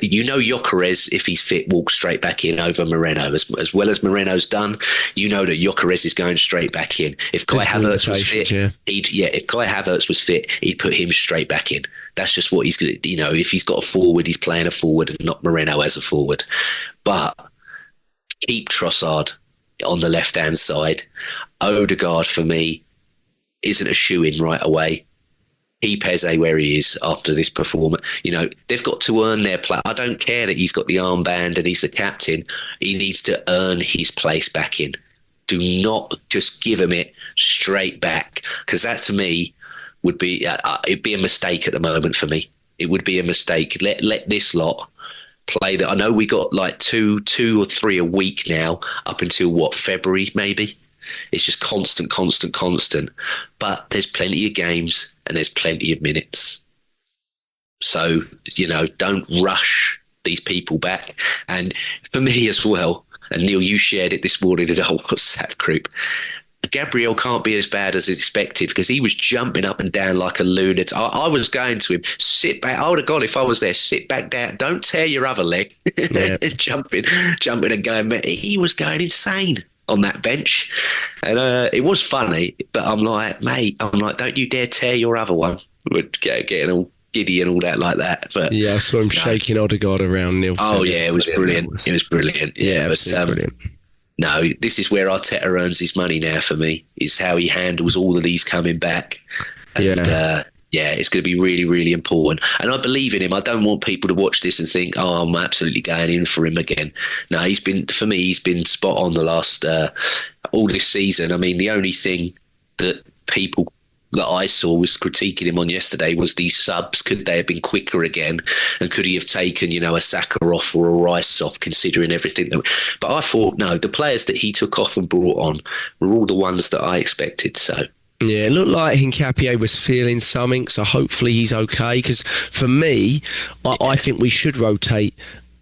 You know, Gyökeres, if he's fit, walks straight back in over Moreno. As well as Moreno's done, you know that Gyökeres is going straight back in. If Kai Havertz was fit, if Kai Havertz was fit, he'd put him straight back in. That's just what he's going to, you know, if he's got a forward, he's playing a forward and not Moreno as a forward. But keep Trossard on the left-hand side. Odegaard, for me, isn't a shoe-in right away. Keep Eze where he is after this performance. You know, they've got to earn their place. I don't care that he's got the armband and he's the captain. He needs to earn his place back in. Do not just give him it straight back, because that to me would be it'd be a mistake at the moment for me. It would be a mistake. Let this lot play. That I know we got like two or three a week now, up until February maybe. It's just constant. But there's plenty of games and there's plenty of minutes. So, you know, don't rush these people back. And for me as well, and Neil, you shared it this morning in our WhatsApp group, Gabriel can't be as bad as expected, because he was jumping up and down like a lunatic. I was going to him, sit back. I would have gone if I was there, sit back down, don't tear your other leg. Yeah. jumping and going. He was going insane on that bench, and it was funny, but I'm like, mate, don't you dare tear your other one. Would getting all giddy and all that like that. But yeah, I saw him shaking Odegaard around. Neil. Oh yeah, it was brilliant. It was brilliant. Yeah, but brilliant. No, this is where Arteta earns his money now for me, is how he handles all of these coming back. And it's going to be really, really important. And I believe in him. I don't want people to watch this and think, oh, I'm absolutely going in for him again. No, he's been spot on the last, all this season. I mean, the only thing that people that I saw was critiquing him on yesterday was these subs. Could they have been quicker again? And could he have taken, a Saka off or a Rice off, considering everything? But I thought, no, the players that he took off and brought on were all the ones that I expected. So, Yeah, it looked like Hincapié was feeling something, so hopefully he's okay. Because for me, I think we should rotate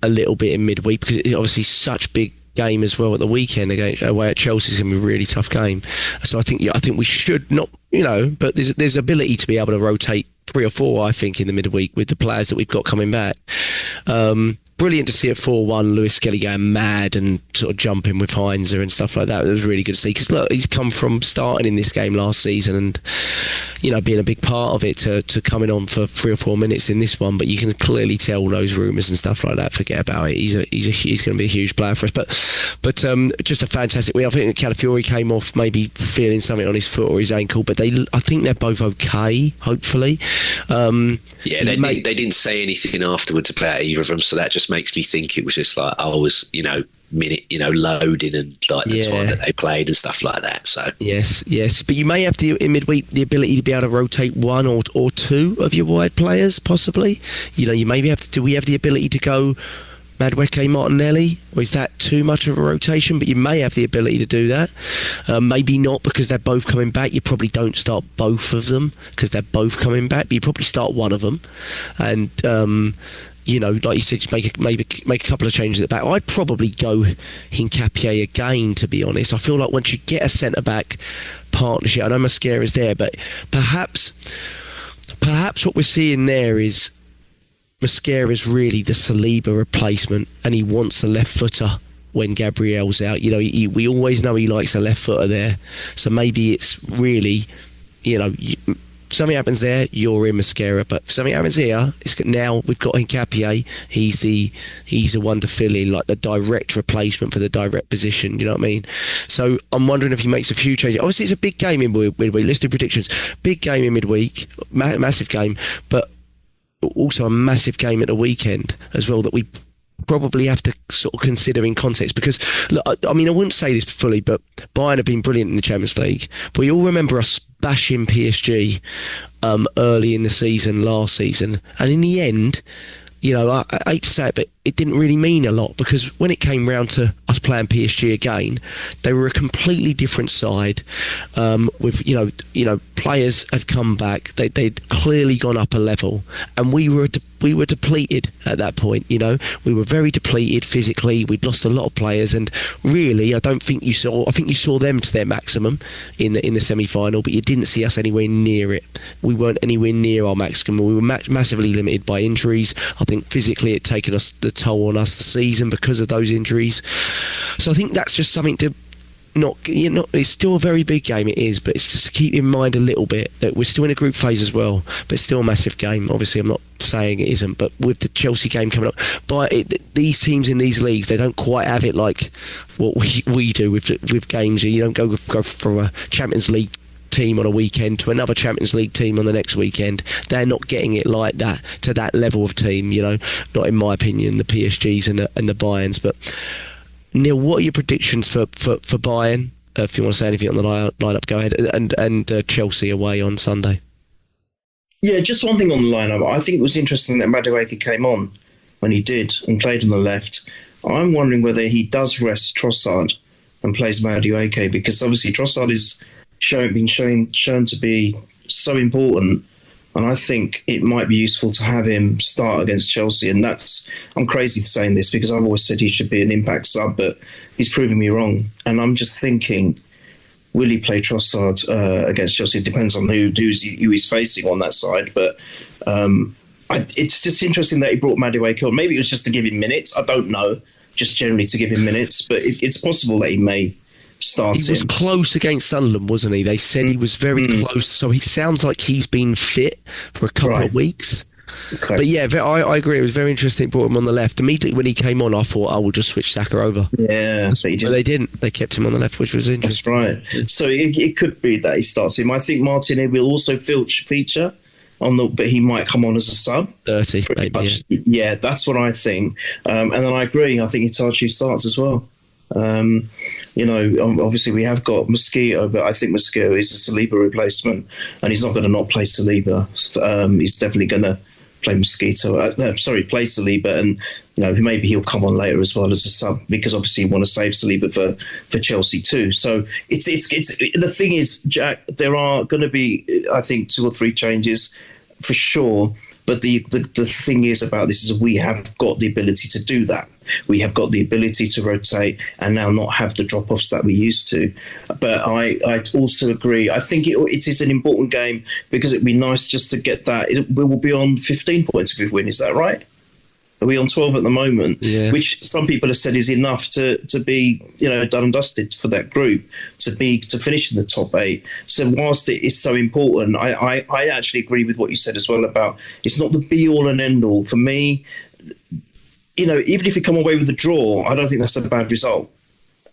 a little bit in midweek, because it's obviously such big game as well at the weekend away at Chelsea. Is going to be a really tough game. So I think we should not, but there's ability to be able to rotate 3 or 4, I think, in the midweek with the players that we've got coming back. Brilliant to see at 4-1 Lewis Skelly going mad and sort of jumping with Heinzer and stuff like that. It was really good to see, because look, he's come from starting in this game last season and being a big part of it to coming on for 3 or 4 minutes in this one. But you can clearly tell those rumours and stuff like that. Forget about it. He's going to be a huge player for us. But just a fantastic win. I think Calafiori came off maybe feeling something on his foot or his ankle, but I think they're both okay. Hopefully. They didn't say anything afterwards about either of them, so that just makes me think it was just like I was, loading and like the time that they played and stuff like that. So yes, but you may have in midweek the ability to be able to rotate 1 or 2 of your wide players, possibly. You maybe have to. Do we have the ability to go Madueke, Martinelli, or is that too much of a rotation? But you may have the ability to do that. Maybe not, because they're both coming back. You probably don't start both of them because they're both coming back, but you probably start one of them. And like you said, make a couple of changes at the back. I'd probably go Hincapié again, to be honest. I feel like once you get a centre-back partnership, I know Mosquera's there, but perhaps what we're seeing there is Mosquera's really the Saliba replacement, and he wants a left footer when Gabriel's out. We always know he likes a left footer there. So maybe it's really, something happens there, you're in Mosquera. But if something happens here, now we've got Hincapié. He's the one to fill in, like the direct replacement for the direct position. You know what I mean? So I'm wondering if he makes a few changes. Obviously, it's a big game in midweek. Let's do predictions. Big game in midweek, massive game, but also a massive game at the weekend as well that we probably have to sort of consider in context, because look, I wouldn't say this fully, but Bayern have been brilliant in the Champions League, but we all remember us bashing PSG early in the season last season, and in the end, I hate to say it, but it didn't really mean a lot, because when it came round to us playing PSG again, they were a completely different side. With players had come back, they'd clearly gone up a level, and we were depleted at that point. We were very depleted physically. We'd lost a lot of players, and really, I think you saw them to their maximum in the semi-final, but you didn't see us anywhere near it. We weren't anywhere near our maximum. We were massively limited by injuries. I think physically it taken us the toll on us the season because of those injuries. So I think that's just something to it's still a very big game, it is, but it's just to keep in mind a little bit that we're still in a group phase as well, but it's still a massive game. Obviously, I'm not saying it isn't, but with the Chelsea game coming up, these teams in these leagues, they don't quite have it like what we do with games. You don't go from a Champions League team on a weekend to another Champions League team on the next weekend. They're not getting it like that, to that level of team, not in my opinion, the PSGs and the Bayerns. But Neil, what are your predictions for Bayern? If you want to say anything on the lineup, go ahead. And Chelsea away on Sunday. Yeah, just one thing on the lineup. I think it was interesting that Madueke came on when he did and played on the left. I'm wondering whether he does rest Trossard and plays Madueke, because obviously Trossard is shown to be so important, and I think it might be useful to have him start against Chelsea. And I'm crazy for saying this, because I've always said he should be an impact sub, but he's proving me wrong. And I'm just thinking, will he play Trossard against Chelsea? It depends on who he's facing on that side. But it's just interesting that he brought Madueke on. Maybe it was just to give him minutes. I don't know, just generally to give him minutes. But it's possible that he may start him. He was close against Sunderland, wasn't he? They said he was very close. So he sounds like he's been fit for a couple of weeks. Okay. But yeah, I agree. It was very interesting. Brought him on the left. Immediately when he came on, I thought, I will just switch Saka over. Yeah. But they didn't. They kept him on the left, which was interesting. That's right. So it could be that he starts him. I think Martinez will also feature but he might come on as a sub. 30, maybe. Yeah, that's what I think. And then I agree. I think Itachi starts as well. Obviously we have got Mosquito, but I think Mosquito is a Saliba replacement, and he's not going to not play Saliba. He's definitely going to play Mosquito. Play Saliba, and maybe he'll come on later as well as a sub, because obviously you want to save Saliba for Chelsea too. So it's the thing is, Jack, there are going to be, I think, 2 or 3 changes for sure. But the thing is about this is we have got the ability to do that. We have got the ability to rotate and now not have the drop-offs that we used to. But I also agree. I think it is an important game because it'd be nice just to get that. We will be on 15 points if we win. Is that right? Are we on 12 at the moment? Yeah. Which some people have said is enough to be, done and dusted for that group, to finish in the top 8. So whilst it is so important, I actually agree with what you said as well about it's not the be-all and end-all. For me, even if we come away with a draw, I don't think that's a bad result,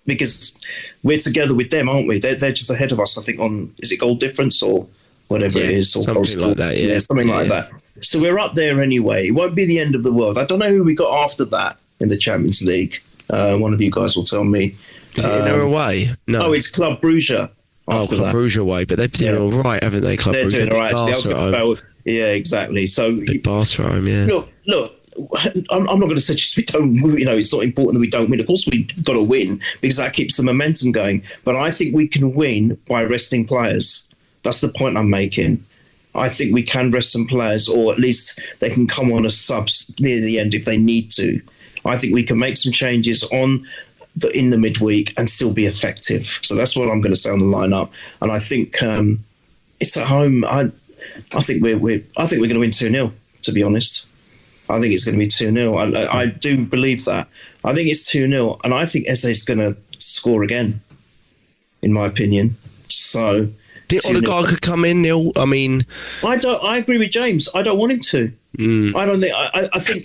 because we're together with them, aren't we? They're just ahead of us, I think, on, is it goal difference or whatever it is? Or something like that, yeah. Something like that. So we're up there anyway. It won't be the end of the world. I don't know who we got after that in the Champions League. One of you guys will tell me. Is it in their away? No. Oh, it's Club Brugge. Club Brugge away, but they're doing all right, haven't they? Club Brugge. They're doing all right. Yeah, exactly. So big Barca at home, yeah. Look. I'm not going to say just we don't. It's not important that we don't win. Of course, we've got to win because that keeps the momentum going. But I think we can win by resting players. That's the point I'm making. I think we can rest some players, or at least they can come on as subs near the end if they need to. I think we can make some changes in the midweek and still be effective. So that's what I'm going to say on the lineup. And I think it's at home. I think we're going to win 2-0. To be honest, I think it's going to be 2-0. I do believe that. I think it's 2-0, and I think Eze's going to score again, in my opinion. So. Do you think Odegaard could come in, Neil? I mean, I agree with James. I don't want him to. I don't think. I think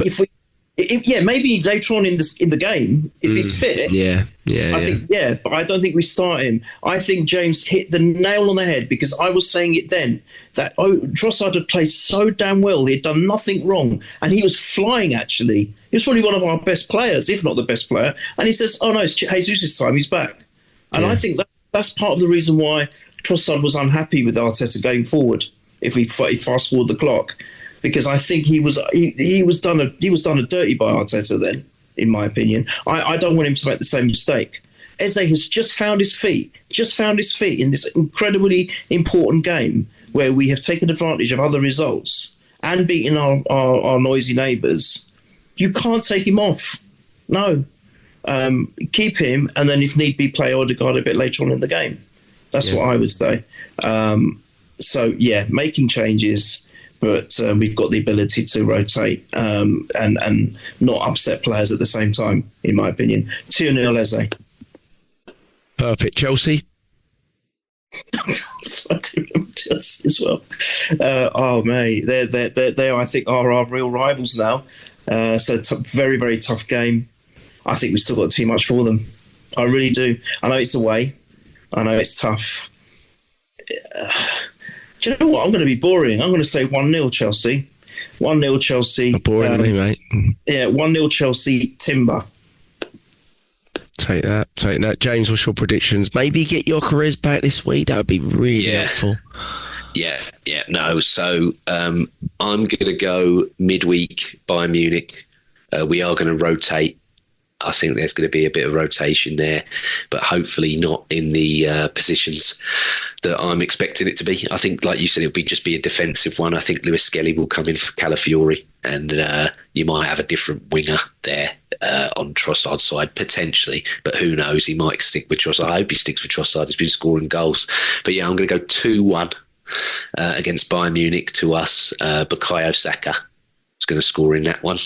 maybe later on in the game if he's fit. I think but I don't think we start him. I think James hit the nail on the head, because I was saying it then that Trossard had played so damn well. He had done nothing wrong, and he was flying. Actually, he was probably one of our best players, if not the best player. And he says, "Oh no, it's Jesus' time. He's back." And I think that's part of the reason why Trossard was unhappy with Arteta going forward. If we fast forward the clock, because I think he was done a dirty by Arteta then, in my opinion. I don't want him to make the same mistake. Eze has just found his feet in this incredibly important game where we have taken advantage of other results and beaten our noisy neighbours. You can't take him off. No. Keep him, and then if need be, play Odegaard a bit later on in the game. That's what I would say. Making changes, but we've got the ability to rotate and not upset players at the same time, in my opinion. 2-0 Eze. Perfect. Chelsea? Chelsea as well. Mate, they I think are our real rivals now. Very, very tough game. I think we've still got too much for them. I really do. I know it's away. I know it's tough. Do you know what? I'm going to be boring. I'm going to say 1-0 Chelsea. 1-0 Chelsea. Boring me, mate. Yeah, 1-0 Chelsea, Timber. Take that. James, what's your predictions? Maybe get your careers back this week. That would be really helpful. Yeah. No, so I'm going to go midweek Bayern Munich. We are going to rotate. I think there's going to be a bit of rotation there, but hopefully not in the positions that I'm expecting it to be. I think, like you said, it'll just be a defensive one. I think Lewis Skelly will come in for Calafiori, and you might have a different winger there on Trossard's side, potentially, but who knows? He might stick with Trossard. I hope he sticks with Trossard. He's been scoring goals. But yeah, I'm going to go 2-1 against Bayern Munich to us. Bukayo Saka is going to score in that one.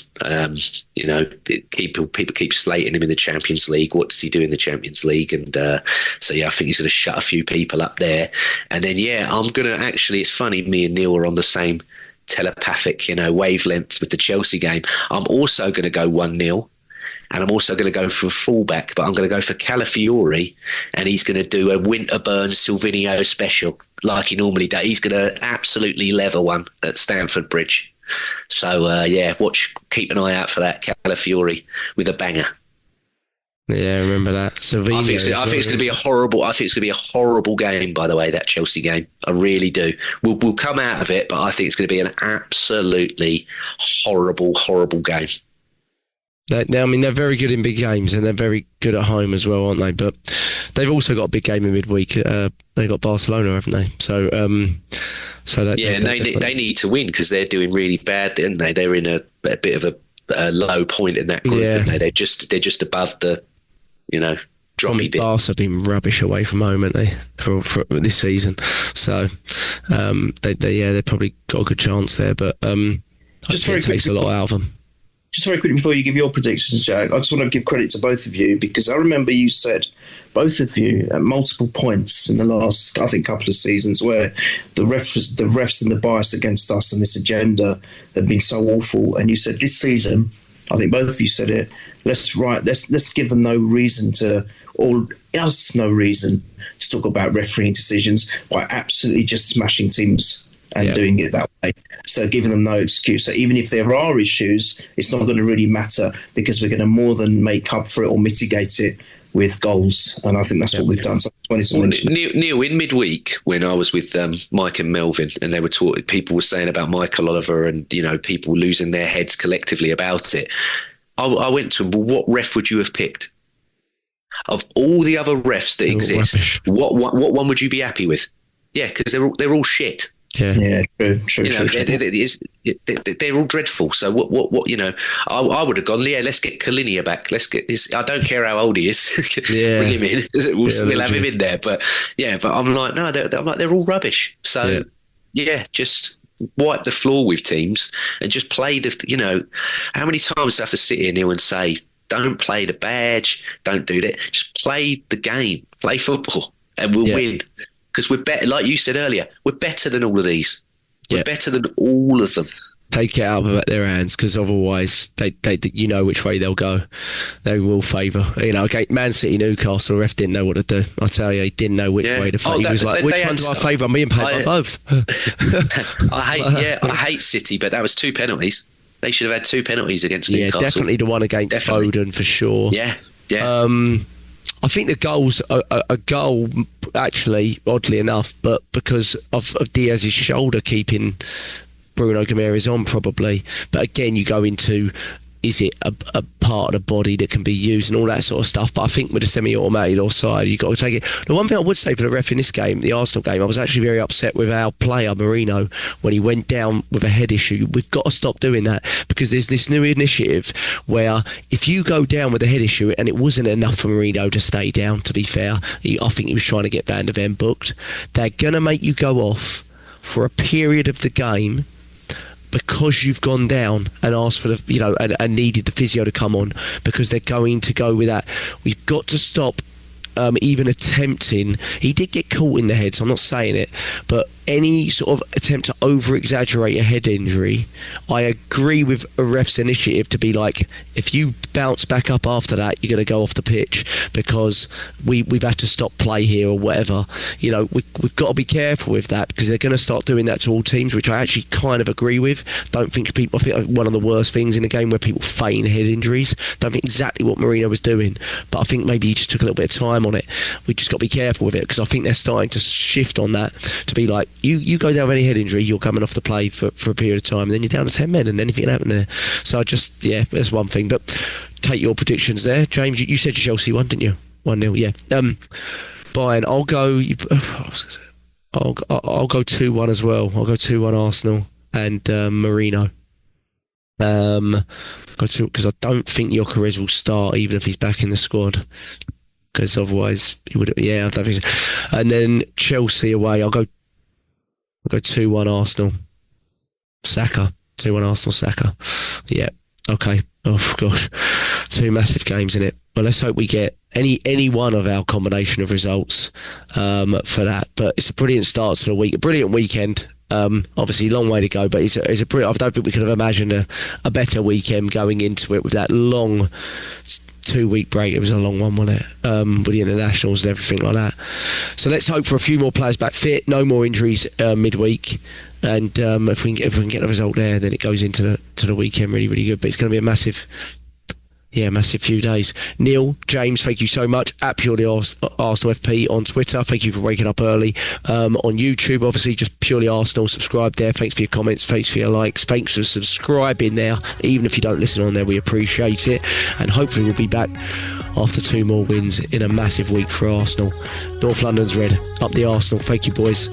People keep slating him in the Champions League. What does he do in the Champions League? And I think he's going to shut a few people up there. And then, I'm going to actually, it's funny, me and Neil are on the same telepathic, wavelength with the Chelsea game. I'm also going to go 1-0. And I'm also going to go for a fullback, but I'm going to go for Calafiori, and he's going to do a Winterburn Silvinho special like he normally does. He's going to absolutely leather one at Stamford Bridge. So, keep an eye out for that Calafiori with a banger. Yeah, I remember that. Sevilla. I think it's going to be a horrible. I think it's going to be a horrible game. By the way, that Chelsea game, I really do. We'll come out of it, but I think it's going to be an absolutely horrible game. They're very good in big games, and they're very good at home as well, aren't they? But they've also got a big game in midweek. They got Barcelona, haven't they? So, they need to win because they're doing really bad, aren't they? They're in a bit of a low point in that group, aren't they? They're just above the, droppy bit. Barca have been rubbish away from home, haven't they, for this season? So, they've probably got a good chance there, but just it takes a lot out of them. Just very quickly before you give your predictions, Jack, I just want to give credit to both of you because I remember you said, both of you, at multiple points in the last, I think, couple of seasons where the refs and the bias against us and this agenda have been so awful. And you said this season, I think both of you said it, let's give them no reason to talk about refereeing decisions by absolutely just smashing teams and doing it that way. So giving them no excuse. So even if there are issues, it's not going to really matter because we're going to more than make up for it or mitigate it with goals. And I think that's what we've done. So Neil, in midweek, when I was with Mike and Melvin, and they were people were saying about Michael Oliver and, people losing their heads collectively about it. I went to him, well, what ref would you have picked? Of all the other refs that exist, what one would you be happy with? Yeah, because they're all shit. Yeah, true. They're all dreadful. So what? I would have gone. Yeah, let's get Kalinia back. Let's get this. I don't care how old he is. Bring him in. We'll have him in there. But I'm like, no. They're all rubbish. So just wipe the floor with teams and just play the. How many times do I have to sit here, Neil, and say, don't play the badge, don't do that. Just play the game, play football, and we'll win. Because we're better, like you said earlier, we're better than all of these. We're better than all of them. Take it out of their hands, because otherwise, they which way they'll go. They will favour. Man City, Newcastle, the ref didn't know what to do. I tell you, he didn't know which way to favour. He was like, which one do I favour? I'm being paid by both. I hate City, but that was 2 penalties. They should have had 2 penalties against Newcastle. Yeah, definitely the one against Foden for sure. Yeah. I think the goal's a goal, actually, oddly enough, but because of Diaz's shoulder keeping Bruno Guimaraes on, probably. But again, you go into, is it a part of the body that can be used and all that sort of stuff? But I think with a semi-automated offside, you've got to take it. The one thing I would say for the ref in this game, the Arsenal game, I was actually very upset with our player, Marino, when he went down with a head issue. We've got to stop doing that, because there's this new initiative where if you go down with a head issue, and it wasn't enough for Marino to stay down, to be fair, I think he was trying to get Van der Ven booked, they're going to make you go off for a period of the game because you've gone down and asked for the, and needed the physio to come on, because they're going to go with that. We've got to stop even attempting. He did get caught in the head, so I'm not saying it, but any sort of attempt to over-exaggerate a head injury, I agree with a ref's initiative to be like, if you bounce back up after that, you're going to go off the pitch, because we've had to stop play here or whatever. We've got to be careful with that, because they're going to start doing that to all teams, which I actually kind of agree with. I think one of the worst things in the game where people feign head injuries. Don't think exactly what Mourinho was doing, but I think maybe he just took a little bit of time on it. We just got to be careful with it, because I think they're starting to shift on that to be like, you go down with any head injury, you're coming off the play for a period of time, and then you're down to 10 men, and anything can happen there. So that's one thing. But take your predictions there, James. You said Chelsea won, didn't you? 1-0, yeah. Bayern, I'll go 2-1 as well. I'll go 2-1 Arsenal and Marino. Because I don't think Gyökeres will start, even if he's back in the squad. Because otherwise he would. Yeah, I don't think so. And then Chelsea away, I'll go 2-1 Arsenal. Saka. 2-1 Arsenal, Saka. Yeah. Okay. Oh, gosh. 2 massive games in it. Well, let's hope we get any one of our combination of results for that. But it's a brilliant start to the week. A brilliant weekend. Obviously, long way to go, but it's a brilliant. I don't think we could have imagined a better weekend going into it with that long 2-week break. It was a long one, wasn't it? With the internationals and everything like that. So let's hope for a few more players back fit, no more injuries midweek, and if we can get a result there, then it goes into the weekend really, really good. But it's going to be a massive Yeah, massive few days. Neil, James, thank you so much. At Purely Arsenal FP on Twitter. Thank you for waking up early. On YouTube, obviously, just Purely Arsenal. Subscribe there. Thanks for your comments. Thanks for your likes. Thanks for subscribing there. Even if you don't listen on there, we appreciate it. And hopefully we'll be back after 2 more wins in a massive week for Arsenal. North London's red. Up the Arsenal. Thank you, boys.